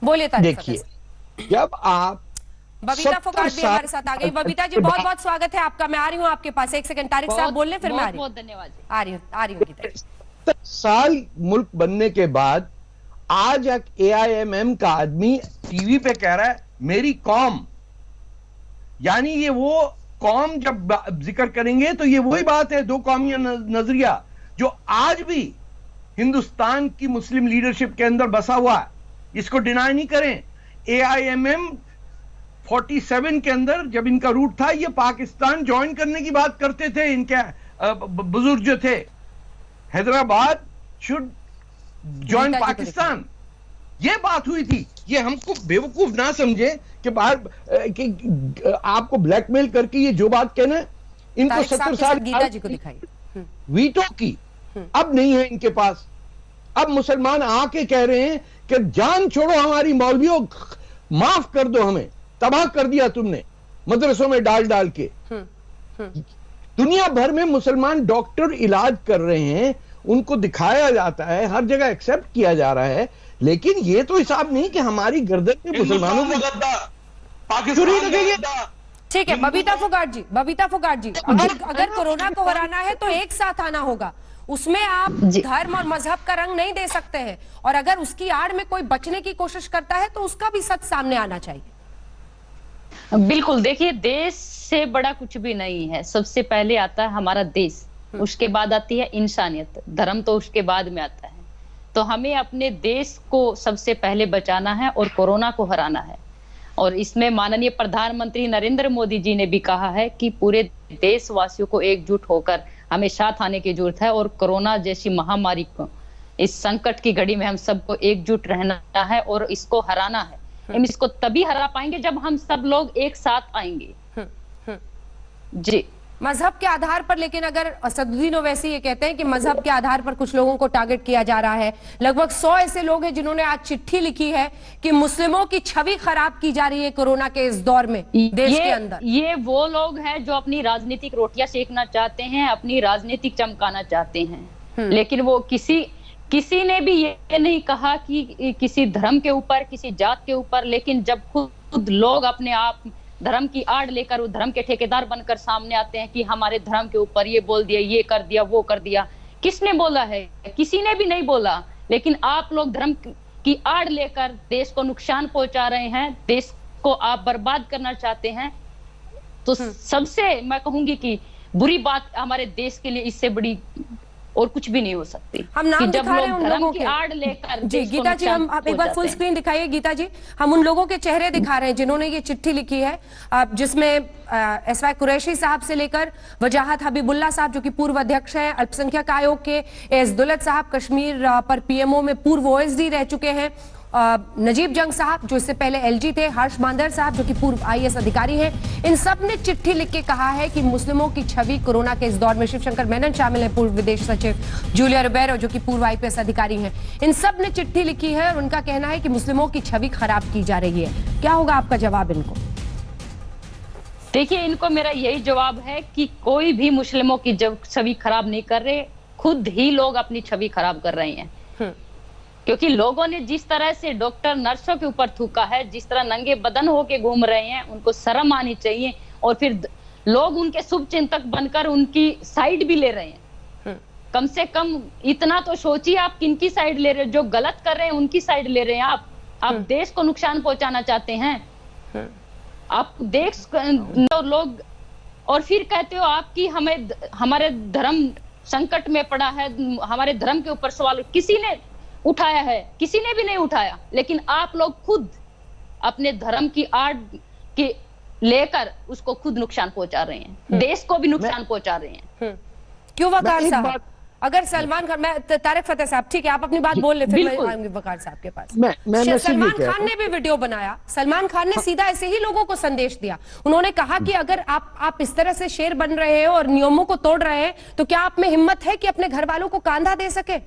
बोलिए तारिक फतेह साहब। जब आप बबीता फोगाट भी हमारे साथ आ गई। बबीता जी बहुत बहुत स्वागत है आपका। मैं आ रही हूँ आपके पास, एक सेकंड तारिक साहब बोल लें फिर मैं आ रही हूँ। धन्यवाद। आ रही हूँ 70 साल मुल्क बनने के बाद आज एक AIMM का आदमी टीवी पे कह रहा है मेरी कौम, यानी ये वो कौम जब जिक्र करेंगे तो ये वही बात है, दो कौमी नजरिया जो आज भी हिंदुस्तान की मुस्लिम लीडरशिप के अंदर बसा हुआ है, इसको डिनाई नहीं करें। AIMM 47 के अंदर जब इनका रूट था, ये पाकिस्तान ज्वाइन करने की बात करते थे। इनके बुजुर्ग जो थे, हैदराबाद शुड ज्वाइन पाकिस्तान, ये बात हुई थी। ये हमको बेवकूफ ना समझे कि बाहर कि आपको ब्लैकमेल करके ये जो बात कहना है, इनको 70 साल गीता जी को दिखाई वीटो की अब नहीं है इनके पास। अब मुसलमान आके कह रहे हैं कि जान छोड़ो हमारी मौलवियों, माफ कर दो हमें, तबाह कर दिया तुमने मदरसों में डाल डाल के। दुनिया भर में मुसलमान डॉक्टर इलाज कर रहे हैं, उनको दिखाया जाता है, हर जगह एक्सेप्ट किया जा रहा है, लेकिन ये तो हिसाब नहीं कि हमारी गर्दन में मुसलमानों को छुरी लगेगी। ठीक है, बबीता फोगाट जी, अगर कोरोना को हराना है तो एक साथ आना होगा, उसमें आप धर्म और मजहब का रंग नहीं दे सकते हैं, और अगर उसकी आड़ में कोई बचने की कोशिश करता है तो उसका भी सच सामने आना चाहिए। बिल्कुल, देखिए देश से बड़ा कुछ भी नहीं है। सबसे पहले आता है हमारा देश, उसके बाद आती है इंसानियत, धर्म तो उसके बाद में आता है। तो हमें अपने देश को सबसे पहले बचाना है और कोरोना को हराना है। और इसमें माननीय प्रधानमंत्री नरेंद्र मोदी जी ने भी कहा है कि पूरे देशवासियों को एकजुट होकर हमें साथ आने की जरूरत है, और कोरोना जैसी महामारी को, इस संकट की घड़ी में हम सबको एकजुट रहना है और इसको हराना है। हम इसको तभी हरा पाएंगे जब हम सब लोग एक साथ आएंगे। जी, मजहब के आधार पर, लेकिन अगर असदुद्दीन ओवैसी ये कहते हैं कि मजहब के आधार पर कुछ लोगों को टारगेट किया जा रहा है, लगभग 100 ऐसे लोग हैं जिन्होंने आज चिट्ठी लिखी है कि मुस्लिमों की छवि खराब की जा रही है कोरोना के इस दौर में देश के अंदर। ये वो लोग हैं जो अपनी राजनीतिक रोटियां सेकना चाहते हैं, अपनी राजनीतिक चमकाना चाहते हैं, लेकिन वो किसी ने भी ये नहीं कहा कि किसी धर्म के ऊपर, किसी जात के ऊपर, लेकिन जब खुद लोग अपने आप धर्म की आड़ लेकर वो धर्म के ठेकेदार बनकर सामने आते हैं कि हमारे धर्म के ऊपर ये बोल दिया, ये कर दिया, वो कर दिया, किसने बोला है? किसी ने भी नहीं बोला, लेकिन आप लोग धर्म की आड़ लेकर देश को नुकसान पहुंचा रहे हैं, देश को आप बर्बाद करना चाहते हैं। तो सबसे मैं कहूंगी कि बुरी बात हमारे देश के लिए इससे बड़ी और कुछ भी नहीं हो सकती। हम नाम दिखा रहे हैं उन लोगों के, आड़ लेकर जी गीता जी, हम आप एक बार फुल स्क्रीन दिखाइए गीता जी। हम उन लोगों के चेहरे दिखा रहे हैं जिन्होंने ये चिट्ठी लिखी है, जिसमें एसवाई कुरैशी साहब से लेकर वजाहत हबीबुल्ला साहब जो कि पूर्व अध्यक्ष हैं अल्पसंख्यक आयोग के, एस दुलत साहब कश्मीर पर पीएमओ में पूर्व ओएसडी रह चुके हैं, नजीब जंग साहब जो इससे पहले एलजी थे, हर्ष मांदर साहब जो कि पूर्व आईएएस अधिकारी हैं। इन सब ने चिट्ठी लिख के कहा है कि मुस्लिमों की छवि कोरोना के इस दौर में, शिवशंकर मेनन शामिल है पूर्व विदेश सचिव, जूलिया रिबेरो जो कि पूर्व आईपीएस अधिकारी हैं, इन सब ने चिट्ठी लिखी है और उनका कहना है कि मुस्लिमों की छवि खराब की जा रही है। क्या होगा आपका जवाब इनको? देखिए, इनको मेरा यही जवाब है कि कोई भी मुस्लिमों की छवि खराब नहीं कर रहे, खुद ही लोग अपनी छवि खराब कर रहे हैं। क्योंकि लोगों ने जिस तरह से डॉक्टर नर्सों के ऊपर थूका है, जिस तरह नंगे बदन होके घूम रहे हैं, उनको शर्म आनी चाहिए। और फिर लोग उनके शुभ चिंतक बनकर उनकी साइड भी ले रहे हैं। कम से कम इतना तो सोचिए, आप किनकी साइड ले रहे हैं? जो गलत कर रहे हैं उनकी साइड ले रहे हैं आप देश को नुकसान पहुंचाना चाहते हैं। आप देश लोग, और फिर कहते हो आप कि हमारे धर्म संकट में पड़ा है, हमारे धर्म के ऊपर सवाल किसी ने उठाया है? किसी ने भी नहीं उठाया, लेकिन आप लोग खुद अपने धर्म की आड़ के लेकर उसको खुद नुकसान पहुंचा रहे हैं, देश को भी नुकसान पहुंचा रहे हैं। क्यों वकार साहब? अगर सलमान खान, मैं तारिक फतेह साहब, ठीक है आप अपनी बात बोल ले, फिर मैं आऊंगी वकार साहब के पास। सलमान खान ने भी वीडियो बनाया, सलमान खान ने सीधा ऐसे ही लोगों को संदेश दिया। उन्होंने कहा कि अगर आप इस तरह से शेर बन रहे हैं और नियमों को तोड़ रहे हैं, तो क्या आप में हिम्मत है कि अपने घर वालों को कांधा दे सके?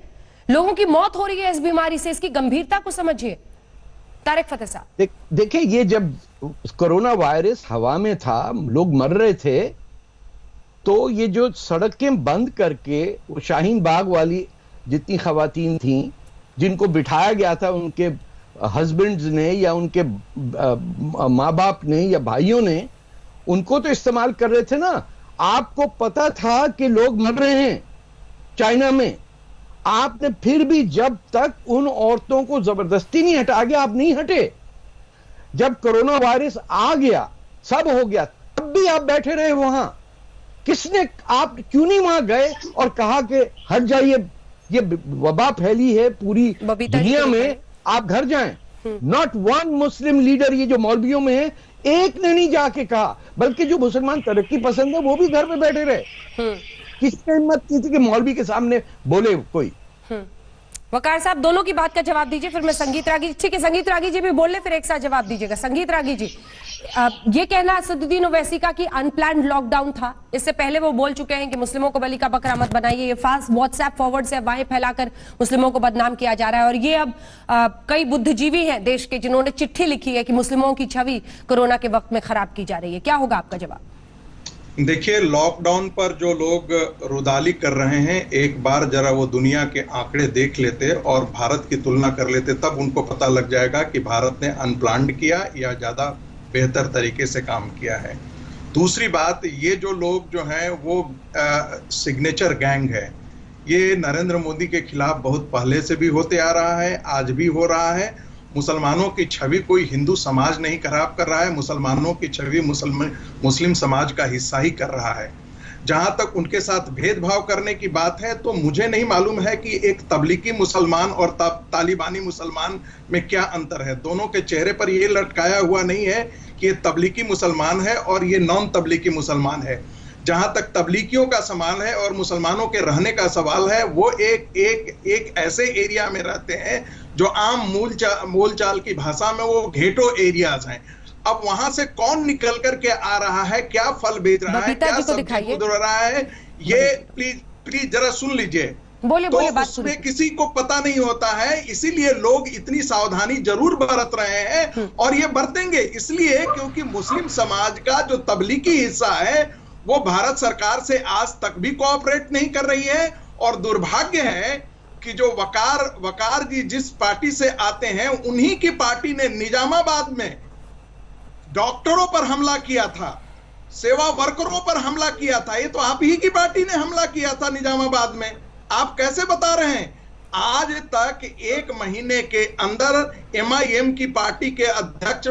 लोगों की मौत हो रही है इस बीमारी से, इसकी गंभीरता को समझिए। तारिक फतेह साहब, देखिए, ये जब कोरोना वायरस हवा में था, लोग मर रहे थे, तो ये जो सड़कें बंद करके वो शाहीन बाग वाली जितनी खवातीन थीं जिनको बिठाया गया था, उनके हस्बैंड्स ने या उनके माँ बाप ने या भाइयों ने, उनको तो इस्तेमाल कर रहे थे ना। आपको पता था कि लोग मर रहे हैं चाइना में, आपने फिर भी जब तक उन औरतों को जबरदस्ती नहीं हटा गया, आप नहीं हटे। जब कोरोना वायरस आ गया, सब हो गया, तब भी आप बैठे रहे वहां। किसने, आप क्यों नहीं वहां गए और कहा कि हट जाइए, ये वबा फैली है पूरी दुनिया में, आप घर जाएं? नॉट वन मुस्लिम लीडर, ये जो मौलवियों में है, एक ने नहीं जाके कहा, बल्कि जो मुसलमान तरक्की पसंद है वो भी घर में बैठे रहे। किसने हिम्मत की थी कि मौलवी के सामने बोले कोई? वकार साहब दोनों की बात का जवाब दीजिए, फिर मैं संगीत रागी, ठीक है संगीत रागी जी भी बोल ले, फिर एक साथ जवाब दीजिएगा। संगीत रागी जी, ये कहना असदुद्दीन ओवैसी का कि अनप्लान्ड लॉकडाउन था, इससे पहले वो बोल चुके हैं कि मुस्लिमों को बलि का बकरा मत बनाइए, ये फास्ट व्हाट्सएप फॉरवर्ड से अफवाहें फैलाकर मुस्लिमों को बदनाम किया जा रहा है। और ये अब कई बुद्धिजीवी हैं देश के जिन्होंने चिट्ठी लिखी है कि मुस्लिमों की छवि कोरोना के वक्त में खराब की जा रही है। क्या होगा आपका जवाब? देखिए, लॉकडाउन पर जो लोग रुदाली कर रहे हैं, एक बार जरा वो दुनिया के आंकड़े देख लेते और भारत की तुलना कर लेते, तब उनको पता लग जाएगा कि भारत ने अनप्लान्ड किया या ज्यादा बेहतर तरीके से काम किया है। दूसरी बात, ये जो लोग जो हैं वो सिग्नेचर गैंग है, ये नरेंद्र मोदी के खिलाफ बहुत पहले से भी होते आ रहा है, आज भी हो रहा है। मुसलमानों की छवि कोई हिंदू समाज नहीं खराब कर रहा है, मुसलमानों की छवि मुस्लिम समाज का हिस्सा ही कर रहा है। जहां तक उनके साथ भेदभाव करने की बात है, तो मुझे नहीं मालूम है कि एक तबलीगी मुसलमान और तालिबानी मुसलमान में क्या अंतर है। दोनों के चेहरे पर ये लटकाया हुआ नहीं है कि ये तबलीगी मुसलमान है और ये नॉन तबलीगी मुसलमान है। जहां तक तबलीगियों का सवाल है और मुसलमानों के रहने का सवाल है, वो एक ऐसे एरिया में रहते हैं जो आम मूलचाल की भाषा में वो घेटो एरियाज हैं। अब वहां से कौन निकल करके आ रहा है, क्या फल बेच रहा है, क्या सब्जी उड़ रहा है, ये प्लीज जरा सुन लीजिए। बोले बात उसमें किसी को पता नहीं होता है, इसीलिए लोग इतनी सावधानी जरूर बरत रहे हैं और ये बरतेंगे इसलिए क्योंकि मुस्लिम समाज का जो तबलीगी हिस्सा है वो भारत सरकार से आज तक भी कोऑपरेट नहीं कर रही है। और दुर्भाग्य है कि जो वकार जी जिस पार्टी से आते हैं, उन्हीं की पार्टी ने निजामाबाद में डॉक्टरों पर हमला किया था, सेवा वर्करों पर हमला किया था। ये तो आप ही की पार्टी ने हमला किया था निजामाबाद में। आप कैसे बता रहे हैं? आज तक एक महीने के अंदर MIM की पार्टी के अध्यक्ष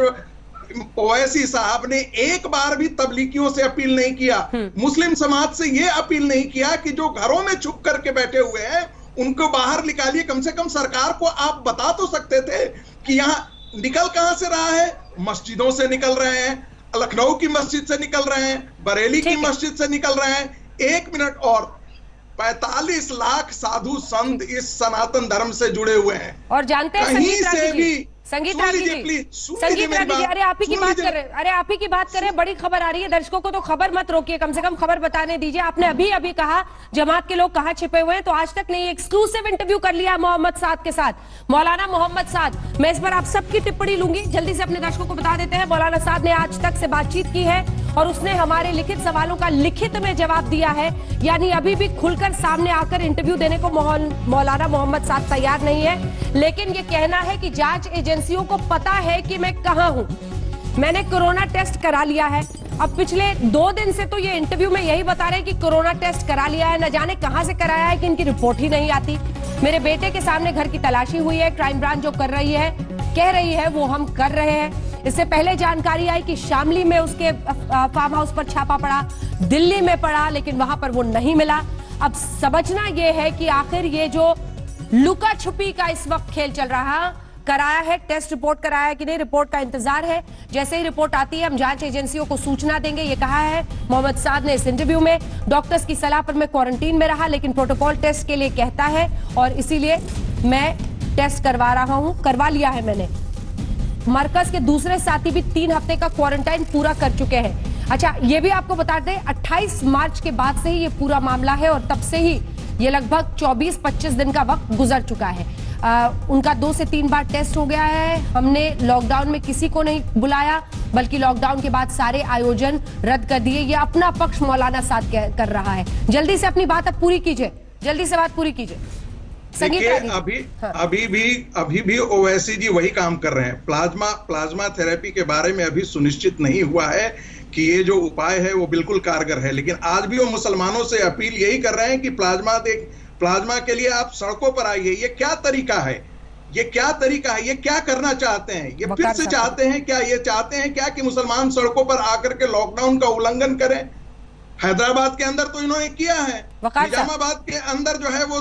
ओवैसी साहब ने एक बार भी तबलीगियों से अपील नहीं किया, मुस्लिम समाज से ये अपील नहीं किया कि जो घरों में छुप करके बैठे हुए हैं उनको बाहर निकालिए। कम से कम सरकार को आप बता तो सकते थे कि यहाँ निकल कहां से रहा है। मस्जिदों से निकल रहे हैं, लखनऊ की मस्जिद से निकल रहे हैं, बरेली की मस्जिद से निकल रहे हैं। 1 मिनट और, 45 लाख साधु संत इस सनातन धर्म से जुड़े हुए हैं। और जानते हैं संगीत रागी जी, अरे आप ही की बात कर रहे हैं, बड़ी खबर आ रही है। दर्शकों को तो खबर मत रोकिए, कम से कम खबर बताने दीजिए। आपने अभी कहा जमात के लोग कहां छिपे हुए हैं, तो आज तक नहीं एक्सक्लूसिव इंटरव्यू कर लिया मोहम्मद साद के साथ, मौलाना मोहम्मद साद। मैं इस पर आप सबकी टिप्पणी लूंगी, जल्दी से अपने दर्शकों को बता देते हैं। मौलाना साद ने आज तक से बातचीत की है और उसने हमारे लिखित सवालों का लिखित में जवाब दिया है, यानी अभी भी खुलकर सामने आकर इंटरव्यू देने को मौलाना मोहम्मद साद तैयार नहीं है। लेकिन ये कहना है कि जांच एजेंसियों को पता है कि मैं कहां हूं, मैंने कोरोना टेस्ट करा लिया है। अब पिछले 2 दिन से तो ये इंटरव्यू में यही बता रहे हैं कि कोरोना टेस्ट करा लिया है, न जाने कहां से कराया है कि इनकी रिपोर्ट ही नहीं आती। मेरे बेटे के सामने घर की तलाशी हुई है, क्राइम ब्रांच जो कर रही है, कह रही है वो हम कर रहे हैं। इससे पहले जानकारी आई कि शामली में उसके फार्म हाउस पर छापा पड़ा, दिल्ली में पड़ा, लेकिन वहां पर वो नहीं मिला। अब समझना यह है कि आखिर ये जो लुका छुपी का इस वक्त खेल चल रहा, कराया है टेस्ट, रिपोर्ट कराया है कि नहीं, रिपोर्ट का इंतजार है। जैसे ही रिपोर्ट आती है हम जांच एजेंसियों को सूचना देंगे, ये कहा है मोहम्मद साद ने इस इंटरव्यू में। डॉक्टर्स की सलाह पर मैं क्वारंटीन में रहा, लेकिन प्रोटोकॉल टेस्ट के लिए कहता है और इसीलिए मैं टेस्ट करवा रहा हूं, करवा लिया है मैंने। मरकज के दूसरे साथी भी 3 हफ्ते का क्वारंटाइन पूरा कर चुके हैं। अच्छा, ये भी आपको बता दें 28 मार्च के बाद से ही ये पूरा मामला है और तब से ही ये लगभग 24-25 दिन का वक्त गुजर चुका है। उनका 2 से 3 बार टेस्ट हो गया है। हमने लॉकडाउन में किसी को नहीं बुलाया, बल्कि लॉकडाउन के बाद सारे आयोजन रद्द कर दिए। ये अपना पक्ष मौलाना साद कर रहा है। जल्दी से अपनी बात अब पूरी कीजिए, जल्दी से बात पूरी कीजिए। अभी भी ओवैसी जी वही काम कर रहे हैं। प्लाज्मा थेरेपी के बारे में अभी सुनिश्चित नहीं हुआ है कि ये जो उपाय है वो बिल्कुल कारगर है, लेकिन आज भी वो मुसलमानों से अपील यही कर रहे हैं कि प्लाज्मा के लिए आप सड़कों पर आइए। ये क्या तरीका है, ये क्या तरीका है, ये क्या करना चाहते हैं? ये फिर से चाहते हैं क्या, ये चाहते हैं क्या कि मुसलमान सड़कों पर आकर के लॉकडाउन का उल्लंघन करें? हैदराबाद के अंदर तो इन्होंने किया है, निजामाबाद के अंदर जो है वो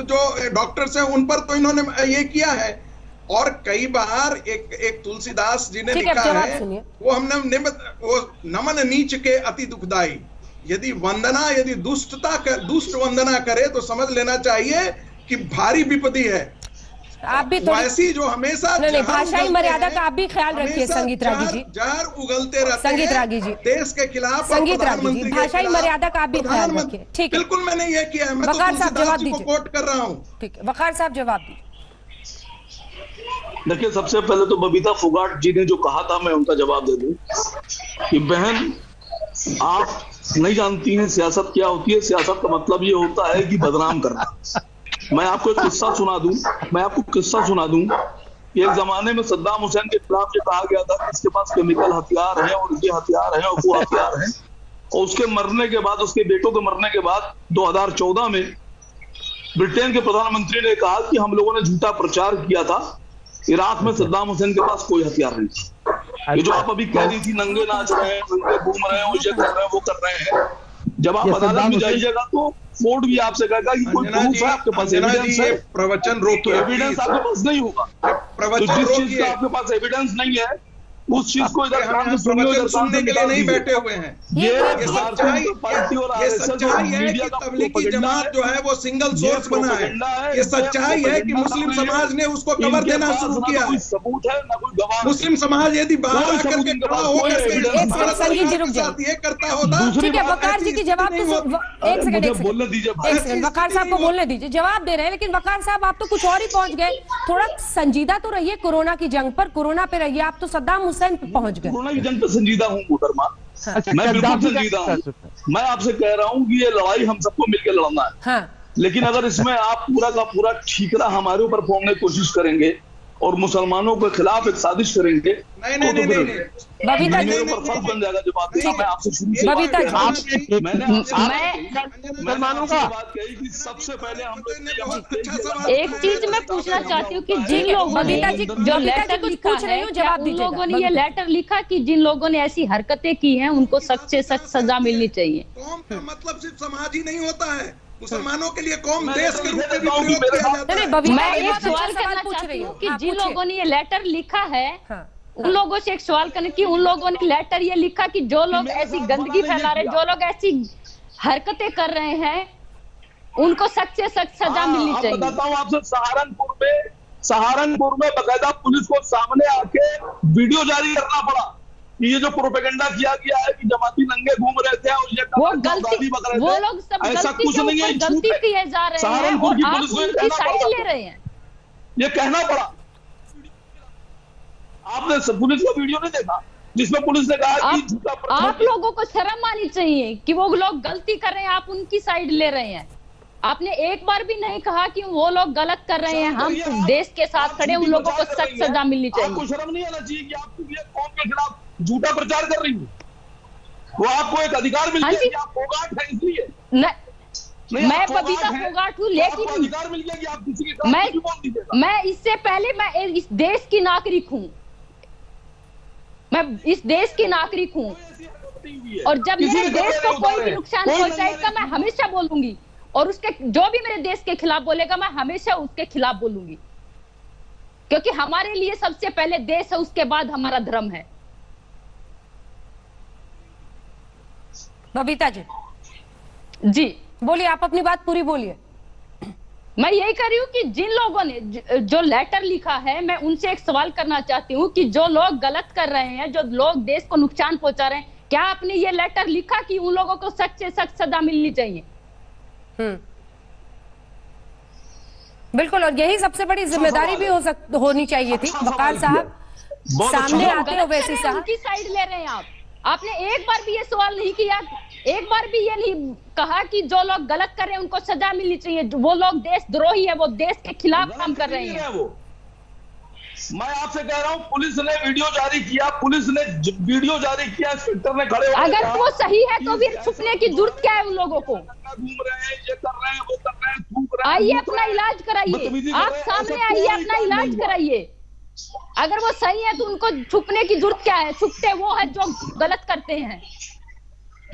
जो डॉक्टर्स हैं उन पर तो इन्होंने ये किया है। और कई बार एक तुलसीदास जी ने ठीक है, लिखा जवाब है, सुनिए। वो हमने वो नमन नीच के अति दुखदाई, यदि दुष्ट वंदना करे तो समझ लेना चाहिए कि भारी विपत्ति है। आप भी थोड़ी वैसी जो हमेशा नहीं, भाषाई मर्यादा का आप भी ख्याल रखिए संगीत रागी जी। जहर उगलते रहते हैं संगीत रागी जी, देश के खिलाफ। संगीत रागी जी, भाषाई मर्यादा का आप भी ख्याल रखिए। ठीक है, बिल्कुल मैंने ये किया है, मैं तो वकार साहब जवाब तुलसीदास जी को दीजिए। कोट कर रहा हूँ। ठीक है, वकार साहब जवाब दीजिए। देखिए, सबसे पहले तो बबीता फोगाट जी ने जो कहा था मैं उनका जवाब दे दूं कि बहन, आप नहीं जानती हैं सियासत क्या होती है। सियासत का मतलब ये होता है कि बदनाम करना। मैं आपको एक किस्सा सुना दूं कि एक जमाने में सद्दाम हुसैन के खिलाफ ये कहा गया था कि इसके पास केमिकल हथियार है और ये हथियार है और वो हथियार है, और उसके मरने के बाद, उसके बेटों के मरने के बाद 2014 में ब्रिटेन के प्रधानमंत्री ने कहा कि हम लोगों ने झूठा प्रचार किया था, इराक में सद्दाम हुसैन के पास कोई हथियार नहीं था। ये जो आप अभी कह रही थी नंगे नाच रहे हैं, नंगे घूम रहे हैं, ये कर रहे हैं, वो कर रहे हैं, जब आप अदालत में जाइएगा तो कोर्ट भी आपसे कहेगा कि कोई प्रूफ है आपके पास, एविडेंस है। प्रवचन रोकिए, एविडेंस आपके पास नहीं होगा। प्रवचन तो जिस चीज रोकिए। का आपके पास एविडेंस नहीं है उस चीज को इधर हम प्रवचन सुनने के लिए नहीं बैठे हुए हैं। ये सच्चाई है कि तबलीगी जमात जो है वो सिंगल सोर्स बना है। ये सच्चाई है कि मुस्लिम समाज ने उसको कवर देना शुरू किया है। सबूत है ना कोई गवाह। मुस्लिम समाज यदि बाहर आकर के खड़ा होकर के ये करता होता। ठीक है, वकार जी की जवाब तो एक सेकंड बोलने दीजिए। वकार साहब को बोलने दीजिए, जवाब दे रहे हैं। लेकिन वकार साहब आप तो कुछ और ही पहुंच गए। थोड़ा संजीदा तो रहिए कोरोना की जंग पर, कोरोना पे रहिए। आप तो सद्दाम हुसैन पे पहुंच गए। कोरोना की जंग पे संजीदा हूँ मोहतरमा, मैं बिल्कुल संजीदा हूँ। मैं आपसे कह रहा हूँ कि ये लड़ाई हम सबको मिलकर लड़ना है। हाँ। लेकिन अगर इसमें आप पूरा का पूरा ठीकरा हमारे ऊपर फोड़ने की कोशिश करेंगे और मुसलमानों के खिलाफ एक सादिश करेंगे, बबीता जी फर्ज बन जाएगा। जो बात मैं आपसे शुरू से बबीता जी, मैंने मुसलमानों का बात कही कि सबसे पहले हम एक चीज मैं पूछना चाहती हूँ कि जिन लोगों ने बबीता जी जो लेटर कुछ लिखा पूछ रही है, हूँ, क्या जवाब उन दीजिएगा। लोगों ने ये लेटर लिखा कि जिन लोगों ने ऐसी हरकतें की हैं उनको सख्त से सख्त सजा मिलनी चाहिए? कौम का मतलब सिर्फ समाज ही नहीं होता है, मुसलमानों के लिए कौम देश के रूप में भी प्रयोग किया जाता है। मैं एक सवाल करना चाहती हूँ कि जिन लोगों ने ये लेटर लिखा है उन लोगों से एक सवाल करने की, उन लोगों ने लेटर ये लिखा कि जो लोग ऐसी गंदगी फैला रहे, जो लोग ऐसी हरकतें कर रहे हैं, उनको सख्त से सख्त सजा मिलनी चाहिए। बताता हूँ आपसे, सहारनपुर में बकायदा पुलिस को सामने आके वीडियो जारी करना पड़ा कि ये जो प्रोपेगेंडा किया गया है कि जमाती नंगे घूम रहे थे और ये वो गलती, वो लोग सब ऐसा गलती कुछ के नहीं है, ऊपर गलती किए जा रहे हैं सहारनपुर और की आप पुलिस को उनकी साइड ले रहे हैं। ये कहना पड़ा। आपने पुलिस का वीडियो नहीं देखा जिसमें पुलिस ने कहा कि झूठा प्रचार? आप लोगों को शर्म आनी चाहिए कि वो लोग गलती कर रहे हैं, आप उनकी साइड ले रहे हैं। आपने एक बार भी नहीं कहा कि वो लोग गलत कर रहे हैं, हम देश के साथ खड़े, उन लोगों को सख्त सजा मिलनी चाहिए। आपको शर्म नहीं आना चाहिए कि आप कौम के खिलाफ झूठा प्रचार कर रही है? वो आपको एक अधिकार मिल गया कि आप फोगाट है इसलिए। मैं बबीता फोगाट हूँ, लेकिन अधिकार मिल गया कि आप किसी के खिलाफ बोल दीजिएगा। मैं इससे पहले मैं इस देश की नागरिक हूँ, मैं इस देश की नागरिक हूँ, और जब मेरे देश को कोई भी नुकसान पहुंचाएगा मैं हमेशा बोलूंगी, और उसके जो भी मेरे देश के खिलाफ बोलेगा मैं हमेशा उसके खिलाफ बोलूंगी, क्योंकि हमारे लिए सबसे पहले देश है, उसके बाद हमारा धर्म है। बबीता जी जी बोलिए, आप अपनी बात पूरी बोलिए। मैं यही कह रही हूँ कि जिन लोगों ने जो लेटर लिखा है, मैं उनसे एक सवाल करना चाहती हूँ कि जो लोग गलत कर रहे हैं, जो लोग देश को नुकसान पहुंचा रहे हैं, क्या आपने ये लेटर लिखा कि उन लोगों को सख्त से सख्त सजा मिलनी चाहिए? बिल्कुल, और यही सबसे बड़ी जिम्मेदारी भी होनी चाहिए थी। वकार साहब सामने आते हो, वैसी साहब उनकी साइड ले रहे हैं आप। आपने एक बार भी ये सवाल नहीं किया, एक बार भी ये नहीं कहा कि जो लोग गलत कर रहे हैं उनको सजा मिलनी चाहिए। वो लोग देशद्रोही है, वो देश के खिलाफ काम कर रहे हैं। मैं आपसे कह रहा हूँ, पुलिस ने वीडियो जारी किया, इंस्पेक्टर ने खड़े होकर अगर वो सही है तो फिर छुपने की जरूरत क्या है उन लोगों को? घूम रहे हैं, ये कर रहे हैं, वो कर रहे हैं, थूक रहे हैं, आइए अपना इलाज कराइए, आप सामने आइए, अपना इलाज कराइए। अगर वो सही है तो उनको छुपने की जरूरत क्या है? छुपते वो है जो गलत करते हैं।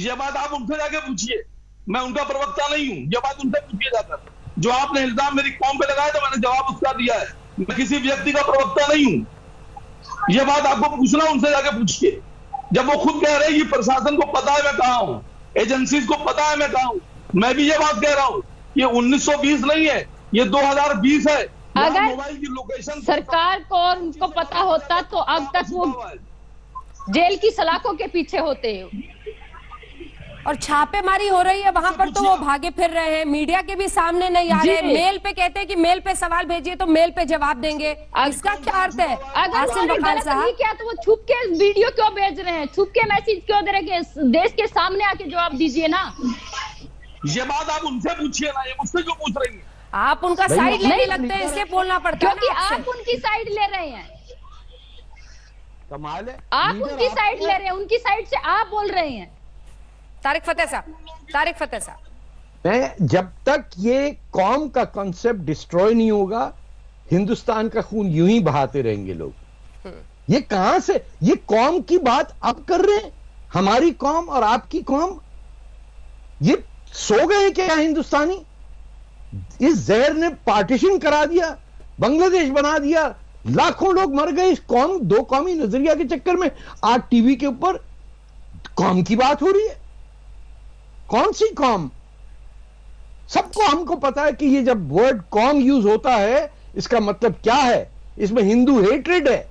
ये बात आप उनसे जाके पूछिए, मैं उनका प्रवक्ता नहीं हूँ। ये बात उनसे पूछिए जाकर। जो आपने इल्जाम मेरी कौम पे लगाया था, मैंने जवाब उसका दिया है। मैं किसी व्यक्ति का प्रवक्ता नहीं हूं। यह बात आपको पूछना, उनसे जाके पूछिए। जब वो खुद कह रहे हैं कि प्रशासन को पता है मैं कहां हूं, एजेंसीज को पता है मैं कहां हूं, मैं भी ये बात कह रहा हूं, ये 1920 नहीं है, ये 2020 है। अगर मोबाइल की लोकेशन सरकार को और उनको पता होता तो अब तक वो जेल की सलाखों के पीछे होते। और छापेमारी हो रही है वहां पर तो वो भागे फिर रहे हैं, मीडिया के भी सामने नहीं आ रहे। मेल पे कहते हैं कि मेल पे सवाल भेजिए तो मेल पे जवाब देंगे। इसका क्या अर्थ है? अगर क्या तो वो छुप के वीडियो क्यों भेज रहे हैं, छुप के मैसेज क्यों दे रहे हैं? देश के सामने आके जवाब दीजिए ना। ये बात आप उनसे पूछिए ना, ये मुझसे क्यों पूछ रही है? आप उनका साइड लेने लगते हैं, इसलिए बोलना पड़ता है क्योंकि आप उनकी साइड ले रहे हैं। कमाल है, आप उनकी साइड ले रहे हैं, उनकी साइड से आप बोल रहे हैं। तारिक फतेह साहब, मैं जब तक ये कौम का कॉन्सेप्ट डिस्ट्रॉय नहीं होगा, हिंदुस्तान का खून यूं ही बहाते रहेंगे लोग। ये कहां से, ये कौम की बात अब कर रहे हैं? हमारी कौम और आपकी कौम, ये सो गए क्या हिंदुस्तानी? इस जहर ने पार्टीशन करा दिया, बांग्लादेश बना दिया, लाखों लोग मर गए इस कौम, दो कौमी नजरिया के चक्कर में। आज टीवी के ऊपर कौम की बात हो रही है। कौन सी कौम? सबको हमको पता है कि ये जब वर्ड कौम यूज होता है इसका मतलब क्या है। इसमें हिंदू हेट्रेड है,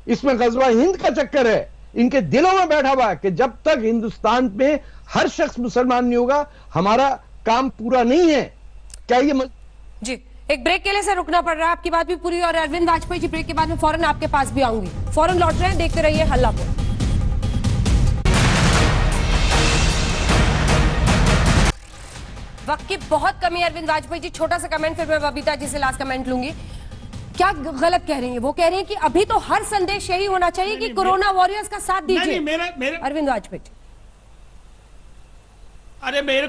इसमें गजवा हिंद का चक्कर है। इनके दिलों में बैठा हुआ है कि जब तक हिंदुस्तान में हर शख्स मुसलमान नहीं होगा हमारा काम पूरा नहीं है। क्या ये जी एक ब्रेक के लिए से रुकना पड़ रहा है, आपकी बात भी पूरी। और अरविंद वाजपेयी जी ब्रेक के बाद में फौरन आपके पास भी आऊंगी, फौरन लौट रहे हैं, देखते रहिए हल्ला बोल। वक्त की बहुत कमी है अरविंद वाजपेयी जी, छोटा सा कमेंट, फिर मैं बबीता जी से लास्ट कमेंट लूंगी। क्या गलत कह रही हैं? वो कह रही हैं कि अभी तो हर संदेश यही होना चाहिए कि कोरोना वॉरियर्स का साथ दीजिए। अरविंद वाजपेयी जी, अरे मेरे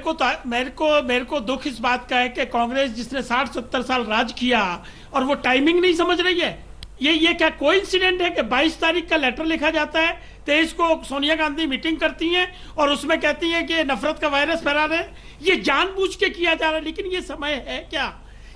को दुख इस बात का है कि कांग्रेस जिसने 60-70 साल राज किया और वो टाइमिंग नहीं समझ रही है। ये क्या कोइंसिडेंट है कि 22 तारीख का लेटर लिखा जाता है, 23 को सोनिया गांधी मीटिंग करती हैं और उसमें कहती हैं कि नफरत का वायरस फैला रहे हैं। ये जानबूझ के किया जा रहा है, लेकिन ये समय है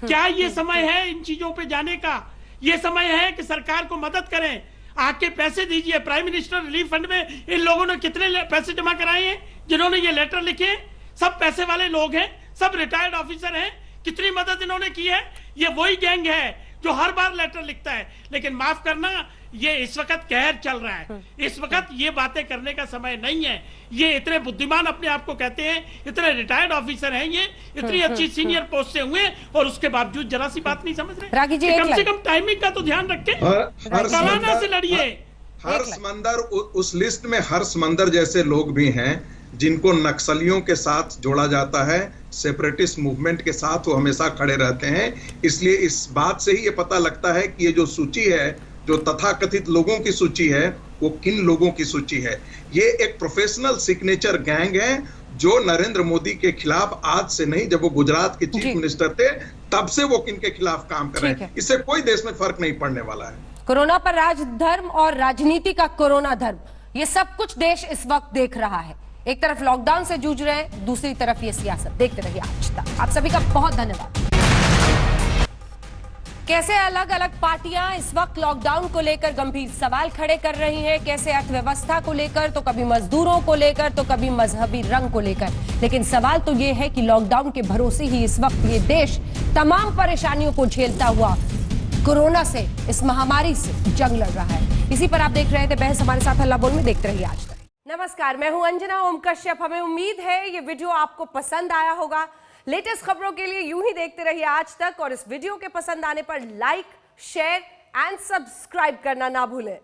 क्या ये समय है इन चीजों पे जाने का? ये समय है कि सरकार को मदद करें, आके पैसे दीजिए। प्राइम मिनिस्टर रिलीफ फंड में इन लोगों ने कितने पैसे जमा कराए हैं जिन्होंने ये लेटर लिखे? सब पैसे वाले लोग हैं, सब रिटायर्ड ऑफिसर हैं। कितनी मदद इन्होंने की है? ये वही गैंग है जो हर बार लेटर लिखता है। लेकिन माफ करना, ये इस वक्त कहर चल रहा है, इस वक्त ये बातें करने का समय नहीं है। ये इतने बुद्धिमान अपने आप को कहते हैं, इतने रिटायर्ड ऑफिसर हैं, ये इतनी अच्छी सीनियर पोस्ट से हुए और उसके बावजूद जरा सी बात नहीं समझ रहे। रागी जी, कम से कम टाइमिंग का तो ध्यान रखें, कोरोना से लड़िए। हर समंदर, उस लिस्ट में हर समंदर जैसे लोग भी हैं जिनको नक्सलियों के साथ जोड़ा जाता है, सेपरेटिस्ट मूवमेंट के साथ वो हमेशा खड़े रहते हैं। इसलिए इस बात से ही ये पता लगता है कि ये जो सूची है, जो तथाकथित लोगों की सूची है, वो किन लोगों की सूची है। ये एक प्रोफेशनल सिग्नेचर गैंग है जो नरेंद्र मोदी के खिलाफ आज से नहीं, जब वो गुजरात के चीफ मिनिस्टर थे तब से वो किन के खिलाफ काम कर रहे हैं। इससे कोई देश में फर्क नहीं पड़ने वाला है। कोरोना पर राजधर्म और राजनीति का कोरोना धर्म, ये सब कुछ देश इस वक्त देख रहा है। एक तरफ लॉकडाउन से जूझ रहे हैं, दूसरी तरफ ये सियासत। देखते रहिए आज तक। आप सभी का बहुत धन्यवाद। कैसे अलग अलग पार्टियां इस वक्त लॉकडाउन को लेकर गंभीर सवाल खड़े कर रही हैं, कैसे अर्थव्यवस्था को लेकर, तो कभी मजदूरों को लेकर, तो कभी मजहबी रंग को लेकर। लेकिन सवाल तो ये है कि लॉकडाउन के भरोसे ही इस वक्त ये देश तमाम परेशानियों को झेलता हुआ कोरोना से, इस महामारी से जंग लड़ रहा है। इसी पर आप देख रहे थे बहस हमारे साथ हल्ला बोल में। देखते रहिए आज तक। नमस्कार, मैं हूं अंजना ओम कश्यप। हमें उम्मीद है ये वीडियो आपको पसंद आया होगा। लेटेस्ट खबरों के लिए यूं ही देखते रहिए आज तक, और इस वीडियो के पसंद आने पर लाइक, शेयर एंड सब्सक्राइब करना ना भूलें।